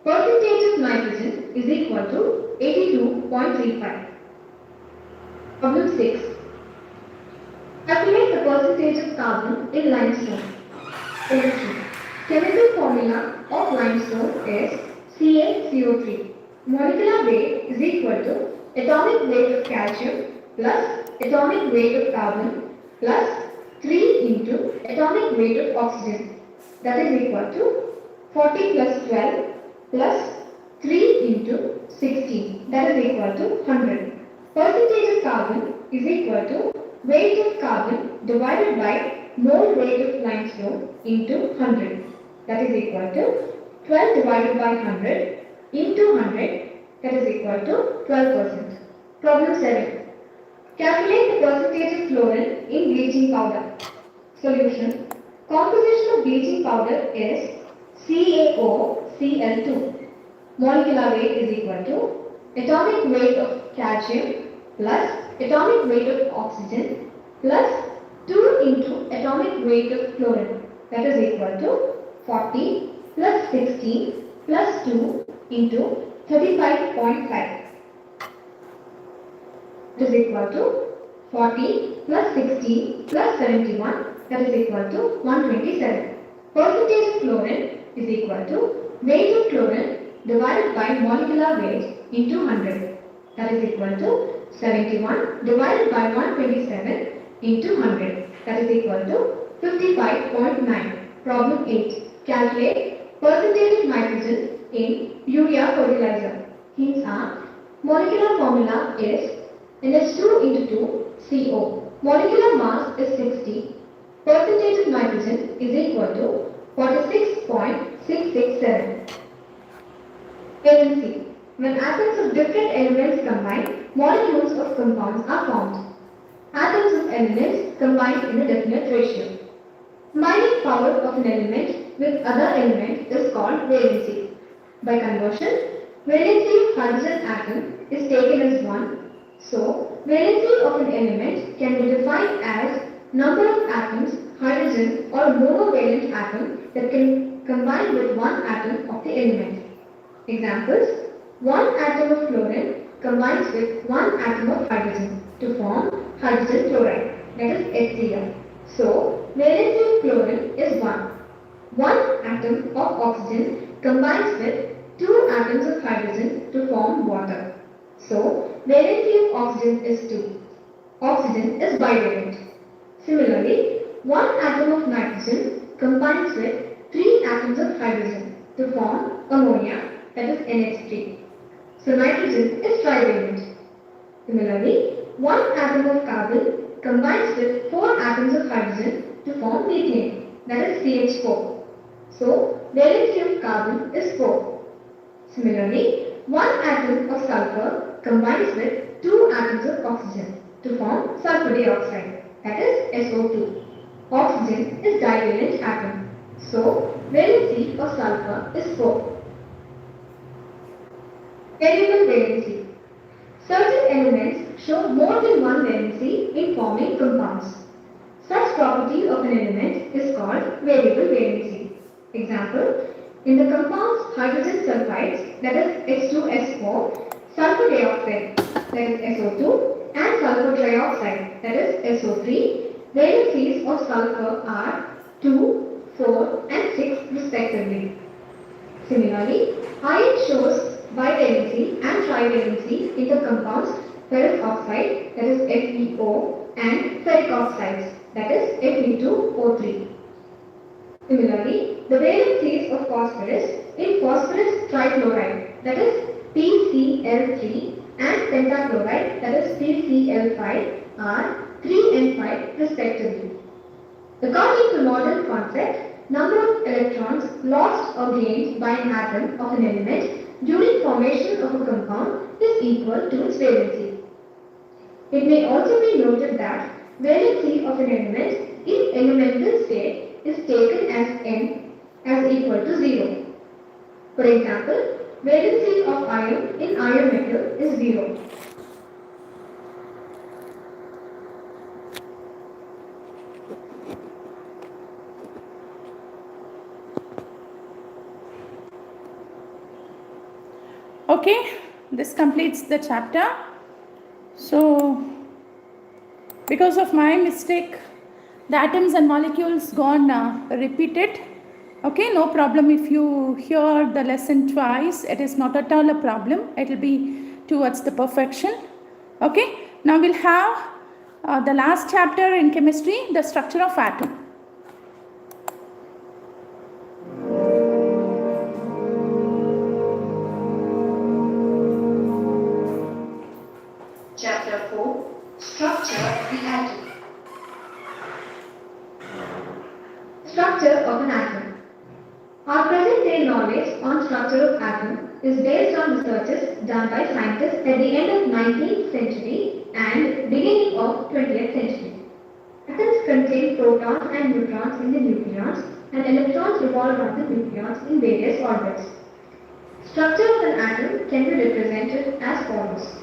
percentage of nitrogen is equal to 82.35. Problem 6. Calculate the percentage of carbon in limestone. Solution. Chemical formula of limestone is CaCO3. Molecular weight is equal to atomic weight of calcium plus atomic weight of carbon plus 3 into atomic weight of oxygen, that is equal to 40 plus 12 plus 3 into 60, that is equal to 100. Percentage of carbon is equal to weight of carbon divided by mole weight of limestone into 100, that is equal to 12 divided by 100 into 100, that is equal to 12%. Problem 7. Calculate the percentage of fluorine in bleaching powder. Solution. Composition of bleaching powder is CaOCl2. Molecular weight is equal to atomic weight of calcium plus atomic weight of oxygen plus 2 into atomic weight of fluorine, that is equal to 40 plus 16 plus 2 into 35.5, that is equal to 40 plus 16 plus 71, that is equal to 127. Percentage of fluorine is equal to weight of fluorine divided by molecular weight into 100, that is equal to 71 divided by 127 into 100, that is equal to 55.9. Problem 8. Calculate percentage of nitrogen in urea fertilizer. Hints are: molecular formula is NH2 into 2 CO. Molecular mass is 60. Percentage of nitrogen is equal to 46.667. Variancy. When atoms of different elements combine, molecules of compounds are formed. Atoms of elements combine in a definite ratio. Combining power of an element with other element is called valency. By conversion, valency of hydrogen atom is taken as 1. So, valency of an element can be defined as number of atoms, hydrogen or monovalent atom that can combine with one atom of the element. Examples: one atom of fluorine combines with one atom of hydrogen to form hydrogen chloride, that is HCl. So, valency of fluorine is 1. One atom of oxygen combines with two atoms of hydrogen to form water. So, valency of oxygen is 2. Oxygen is bivalent. Similarly, one atom of nitrogen combines with 3 atoms of hydrogen to form ammonia, that is NH3. So, nitrogen is trivalent. Similarly, one atom of carbon combines with 4 atoms of hydrogen to form methane, that is CH4. So, valency of carbon is 4. Similarly, one atom of sulfur combines with 2 atoms of oxygen to form sulfur dioxide, that is SO2. Oxygen is divalent atom. So, valency of sulfur is 4. Variable valency. Certain elements show more than one valency in forming compounds. Such property of an element is called variable valency. Example: in the compounds hydrogen sulfides, that is H2SO, sulfur dioxide, that is SO2, and sulfur trioxide, that is SO3, valencies of sulfur are 2, 4, and 6 respectively. Similarly, iron shows bivalency and trivalency in the compounds ferrous oxide, that is FeO, and ferric oxides, that is Fe2O3. Similarly, the valencies of phosphorus in phosphorus trichloride, that is PCl3, and pentachloride, that is PCl5, are 3 and 5 respectively. According to modern concept, number of electrons lost or gained by an atom of an element during formation of a compound is equal to its valency. It may also be noted that valency of an element in elemental state is taken as N as equal to 0. For example, valency of iron in iron metal is 0. Okay, this completes the chapter. So, because of my mistake, the atoms and molecules gone repeated. Okay, no problem if you hear the lesson twice. It is not at all a problem. It will be towards the perfection. Okay, now we'll have the last chapter in chemistry, the structure of atom. Chapter 4, Structure of the Atom. Structure of an atom. Our present day knowledge on structure of atom is based on researches done by scientists at the end of 19th century and beginning of 20th century. Atoms contain protons and neutrons in the nucleons, and electrons revolve around the nucleons in various orbits. Structure of an atom can be represented as follows.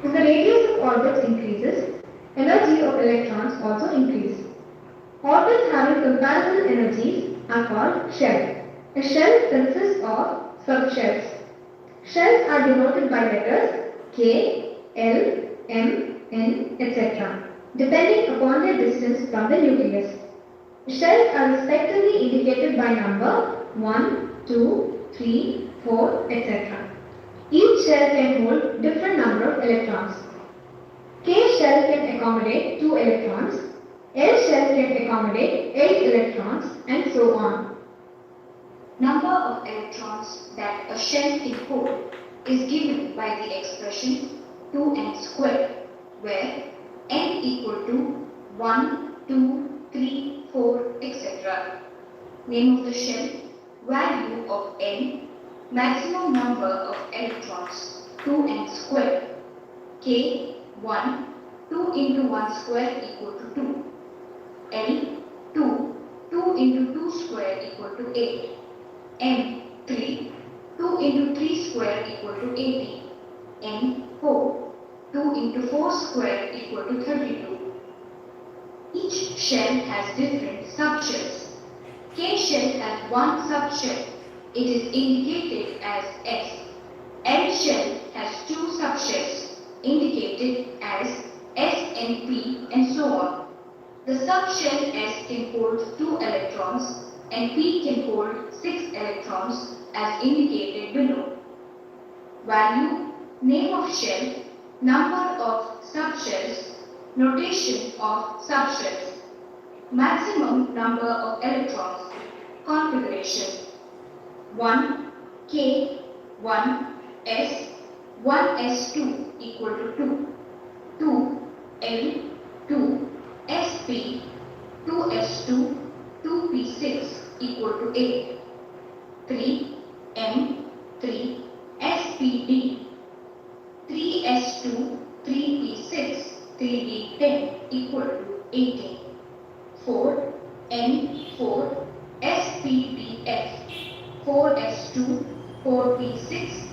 As the radius of orbits increases, energy of electrons also increases. Orbits having comparable energies are called shell. A shell consists of subshells. Shells are denoted by letters K, L, M, N, etc., depending upon their distance from the nucleus. Shells are respectively indicated by number 1, 2, 3, 4, etc. Each shell can hold different number of electrons. K shell can accommodate 2 electrons, L shell can accommodate 8 electrons, and so on. Number of electrons that a shell can hold is given by the expression 2n squared, where n equal to 1, 2, 3, 4, etc. Name of the shell, value of n, maximum number of electrons 2n squared, k 1, 2 into 1 square equal to 2, L 2, 2 into 2 square equal to 8, M 3, 2 into 3 square equal to 80, N 4, 2 into 4 square equal to 32. Each shell has different subshells. K shell has one subshell. It is indicated as S. L shell has two subshells, indicated as S and P, and so on. The subshell S can hold 2 electrons and P can hold 6 electrons as indicated below. Value, name of shell, number of subshells, notation of subshells, maximum number of electrons, configuration. 1 K 1 S 1 S2 equal to 2, 2 L 2 SP 2 S2 2 P6 equal to 8, 3 M 3 SPD 3 S2 3 P6 3 D10 equal to 18, 4 N 4 SPBF 4S2 4P6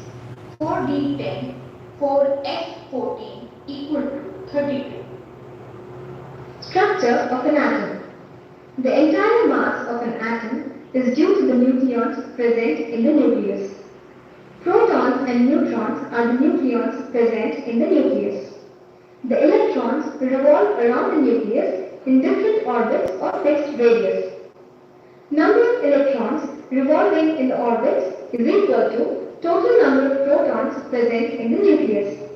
4D10 4F14 equal to 32. Structure of an atom. The entire mass of an atom is due to the nucleons present in the nucleus. Protons and neutrons are the nucleons present in the nucleus. The electrons revolve around the nucleus in different orbits of fixed radius. Number of electrons revolving in the orbits is equal to total number of protons present in the nucleus.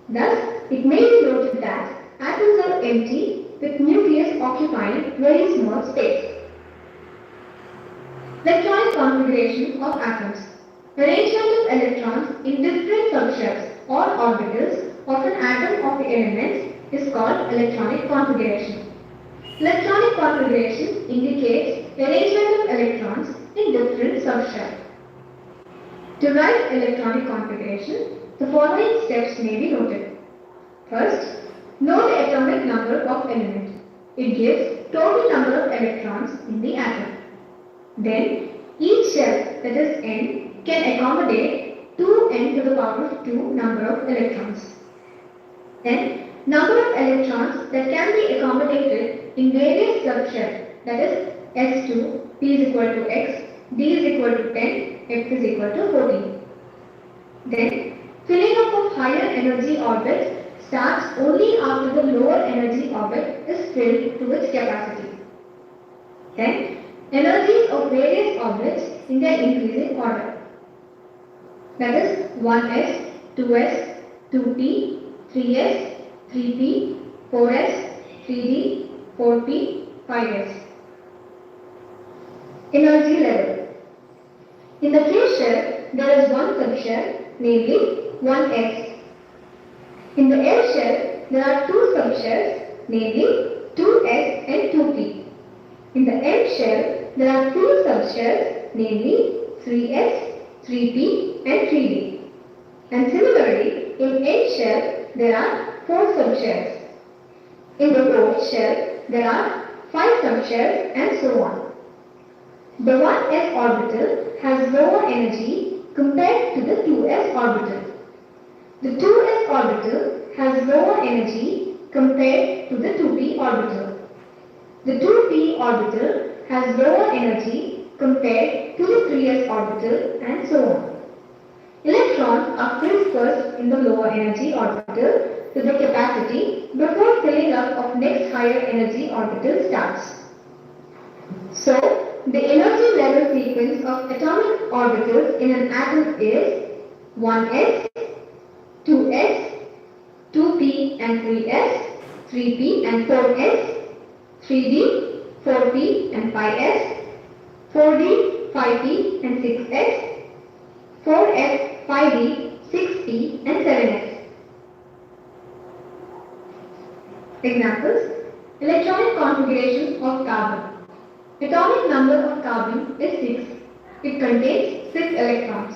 Thus, it may be noted that atoms are empty with nucleus occupying very small space. Electronic configuration of atoms. Arrangement of electrons in different subshells or orbitals of an atom of the elements is called electronic configuration. Electronic configuration indicates arrangement of electrons in different subshells. To write electronic configuration, the following steps may be noted. First, know the atomic number of element. It gives total number of electrons in the atom. Then each shell, that is n, can accommodate 2n to the power of 2 number of electrons. Then number of electrons that can be accommodated in various subshells, that is S2, P is equal to X, D is equal to 10, F is equal to 14. Then filling up of higher energy orbits starts only after the lower energy orbit is filled to its capacity. Then energies of various orbits in their increasing order, that is 1s, 2s, 2p, 3s, 3p, 4s, 3d, 4p, 5s. Energy level. In the K shell, there is one subshell, namely 1s. In the L shell, there are two subshells, namely 2s and 2p. In the M shell, there are three subshells, namely 3s, 3p and 3d. And similarly, in N shell, there are four subshells. In the O shell, there are five subshells and so on. The 1s orbital has lower energy compared to the 2s orbital. The 2s orbital has lower energy compared to the 2p orbital. The 2p orbital has lower energy compared to the 3s orbital and so on. Electrons are filled first in the lower energy orbital to the capacity before filling up of next higher energy orbital starts. So, the energy level sequence of atomic orbitals in an atom is 1s, 2s, 2p and 3s, 3p and 4s, 3d, 4p and 5s, 4d, 5p and 6s, 4s, 5d, 6p and 7s. Examples: electronic configuration of carbon. Atomic number of carbon is 6. It contains 6 electrons,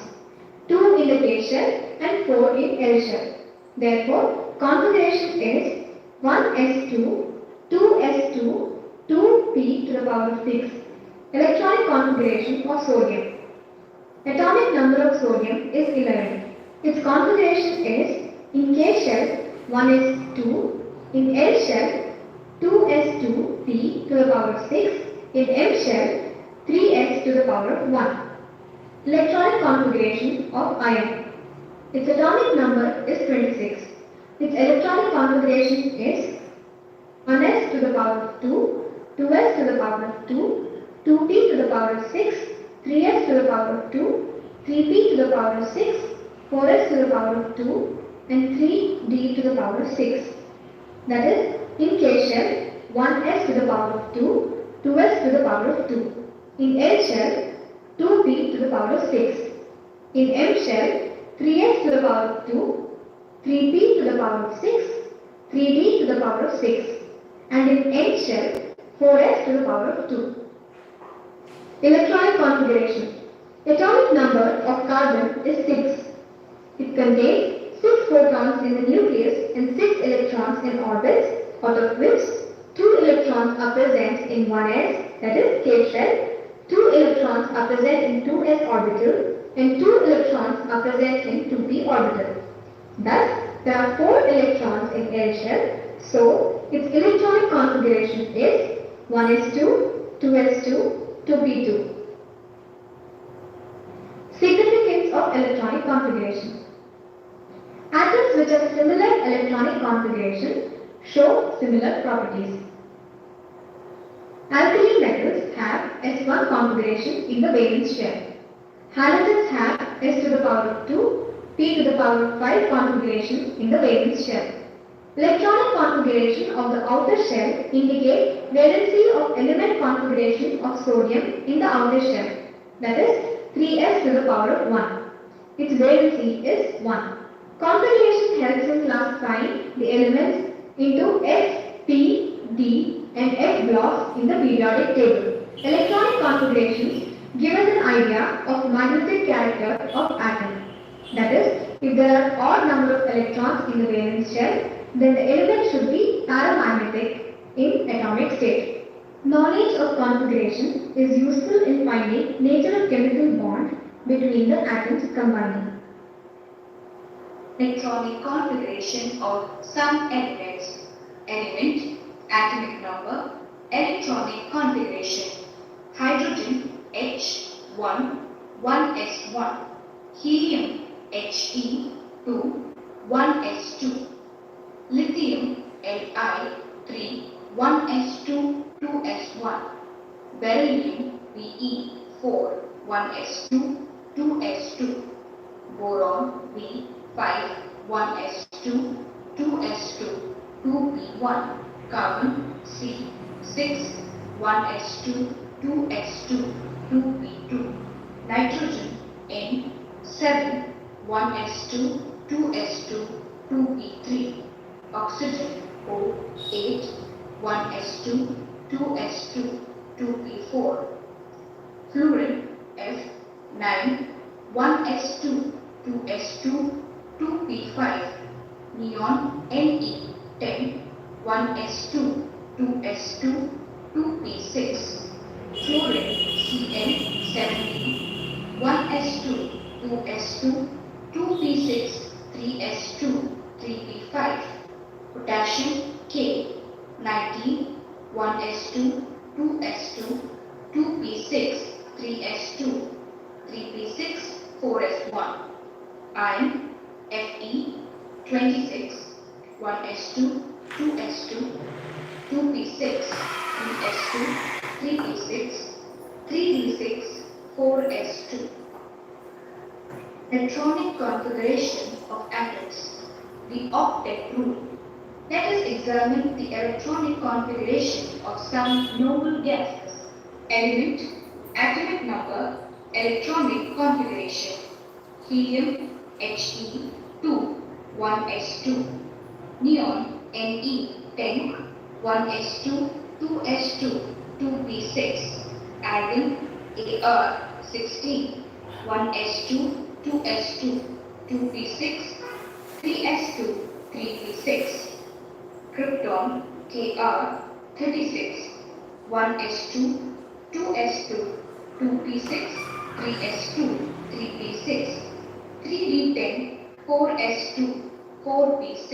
2 in the K shell and 4 in L shell. Therefore, configuration is 1s2, 2s2, 2p to the power of 6. Electronic configuration of sodium. Atomic number of sodium is 11. Its configuration is in K shell 1s2, in L shell 2s2p to the power of 6, in M shell 3s to the power of 1. Electronic configuration of iron. Its atomic number is 26. Its electronic configuration is 1s to the power of 2, 2s to the power of 2, 2p to the power of 6, 3s to the power of 2, 3p to the power of 6, 4s to the power of 2 and 3d to the power of 6. That is, in K shell 1s to the power of 2, 2s to the power of 2. In L shell 2p to the power of 6. In M shell 3s to the power of 2, 3p to the power of 6, 3d to the power of 6. And in N shell 4s to the power of 2. Electronic configuration. Atomic number of carbon is 6. It contains 6 protons in the nucleus and 6 electrons in orbits, out of which 2 electrons are present in 1s, that is K shell, 2 electrons are present in 2s orbital and 2 electrons are present in 2p orbital. Thus, there are 4 electrons in L shell, so its electronic configuration is 1s2, 2s2, 2p2. Significance of electronic configuration. Atoms which have similar electronic configuration show similar properties. Alkali metals have S1 configuration in the valence shell. Halogens have S to the power of 2, P to the power of 5 configuration in the valence shell. Electronic configuration of the outer shell indicate variancy of element configuration of sodium in the outer shell, that is 3s to the power of 1. Its variancy is 1. Configuration helps in classifying the elements into S, P, D and F blocks in the periodic table. Electronic configurations give us an idea of magnetic character of atom. That is, if there are odd number of electrons in the valence shell, then the element should be paramagnetic in atomic state. Knowledge of configuration is useful in finding nature of chemical bond between the atoms combining. Electronic configuration of some elements. Element, atomic number, electronic configuration. Hydrogen H1, 1s1. Helium He2, 1s2. Lithium Li3, 1s2, 2s1. Beryllium Be4, 1s2, 2s2. Boron B5, 1s2, 2s2, 2p1. Carbon C6, 1s2, 2s2, 2p2. Nitrogen N7, 1s2, 2s2, 2p3. Oxygen O8, 1s2, 2s2, 2p4. Fluorine F9, 1s2, 2s2, 2p5. Neon Ne10, 1s2, 2s2, 2p6. Fluorine Cn17, 1s2, 2s2, 2p6, 3s2, 3p5. Potassium K19, 1s2, 2s2, 2p6, 3s2, 3p6, 4s1. Iron Fe26, 1s2, 2s2, 2p6, 3s2, 3p6, 3d6, 4s2. Electronic configuration of atoms. The Octet Rule. Let us examine the electronic configuration of some noble gases. Element, atomic number, electronic configuration. Helium He2, 1s2. Neon Ne10, 1s2, 2s2, 2p6. Argon Ar16, 1s2, 2s2, 2p6, 3s2, 3p6. Krypton Kr36, 1s2, 2s2, 2p6, 3s2, 3p6, 3d10, 4s2, 4p6.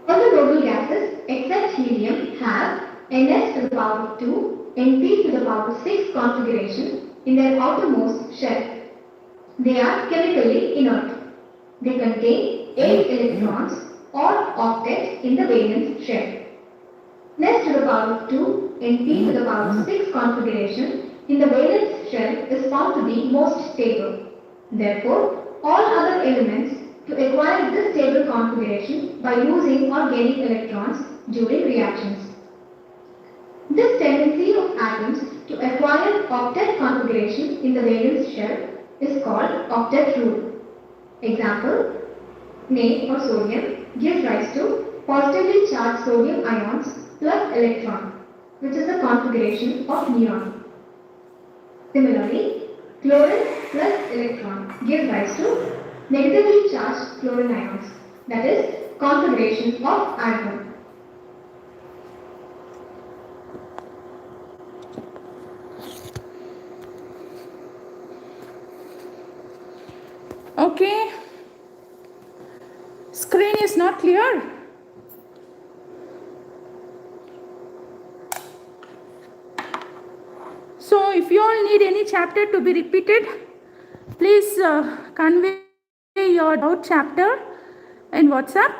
All the noble gases except helium have Ns to the power of 2, Np to the power of 6 configuration in their outermost shell. They are chemically inert. They contain 8 electrons or octet in the valence shell. Ns to the power of 2, Np to the power of 6 configuration in the valence shell is found to be most stable. Therefore, all other elements to acquire this stable configuration by losing or gaining electrons during reactions. This tendency of atoms to acquire octet configuration in the valence shell is called Octet Rule. Example, Na or sodium gives rise to positively charged sodium ions plus electron, which is the configuration of neon. Similarly, chlorine plus electron gives rise to negatively charged chlorine ions, that is, configuration of argon. Okay. Screen is not clear. So if you all need any chapter to be repeated, please convey your doubt chapter in WhatsApp.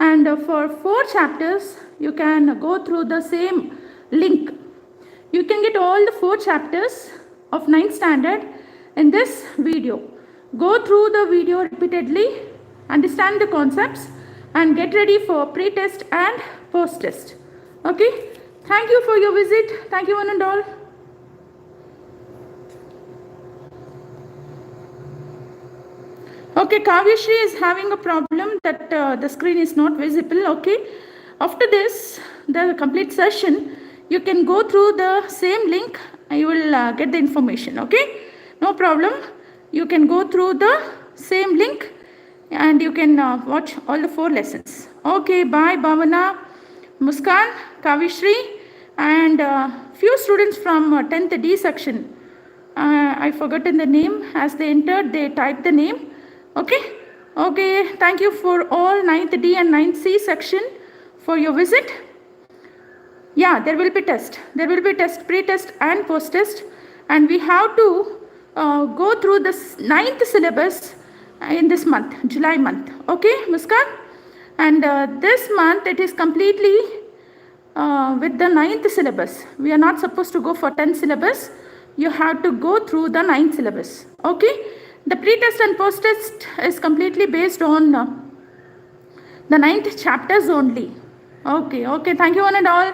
And for 4 chapters, you can go through the same link. You can get all the 4 chapters of 9th standard in this video. Go through the video repeatedly, understand the concepts, and get ready for pre-test and post-test. Okay? Thank you for your visit. Thank you one and all. Okay, Kavyashri is having a problem that the screen is not visible. Okay, after this, the complete session, you can go through the same link and you will get the information. Okay, no problem. You can go through the same link and you can watch all the 4 lessons. Okay, bye, Bhavana. Muskan, Kavishri, and few students from 10th D section. I forgotten the name. As they entered, they typed the name. Okay. Okay. Thank you for all 9th D and 9th C section for your visit. Yeah, there will be test. There will be test, pre-test and post-test, and we have to go through this 9th syllabus in this month, July month. Okay, Muskan? And this month it is completely with the 9th syllabus. We are not supposed to go for 10th syllabus. You have to go through the 9th syllabus. Okay? The pre-test and post-test is completely based on the 9th chapters only. Okay, okay. Thank you one and all.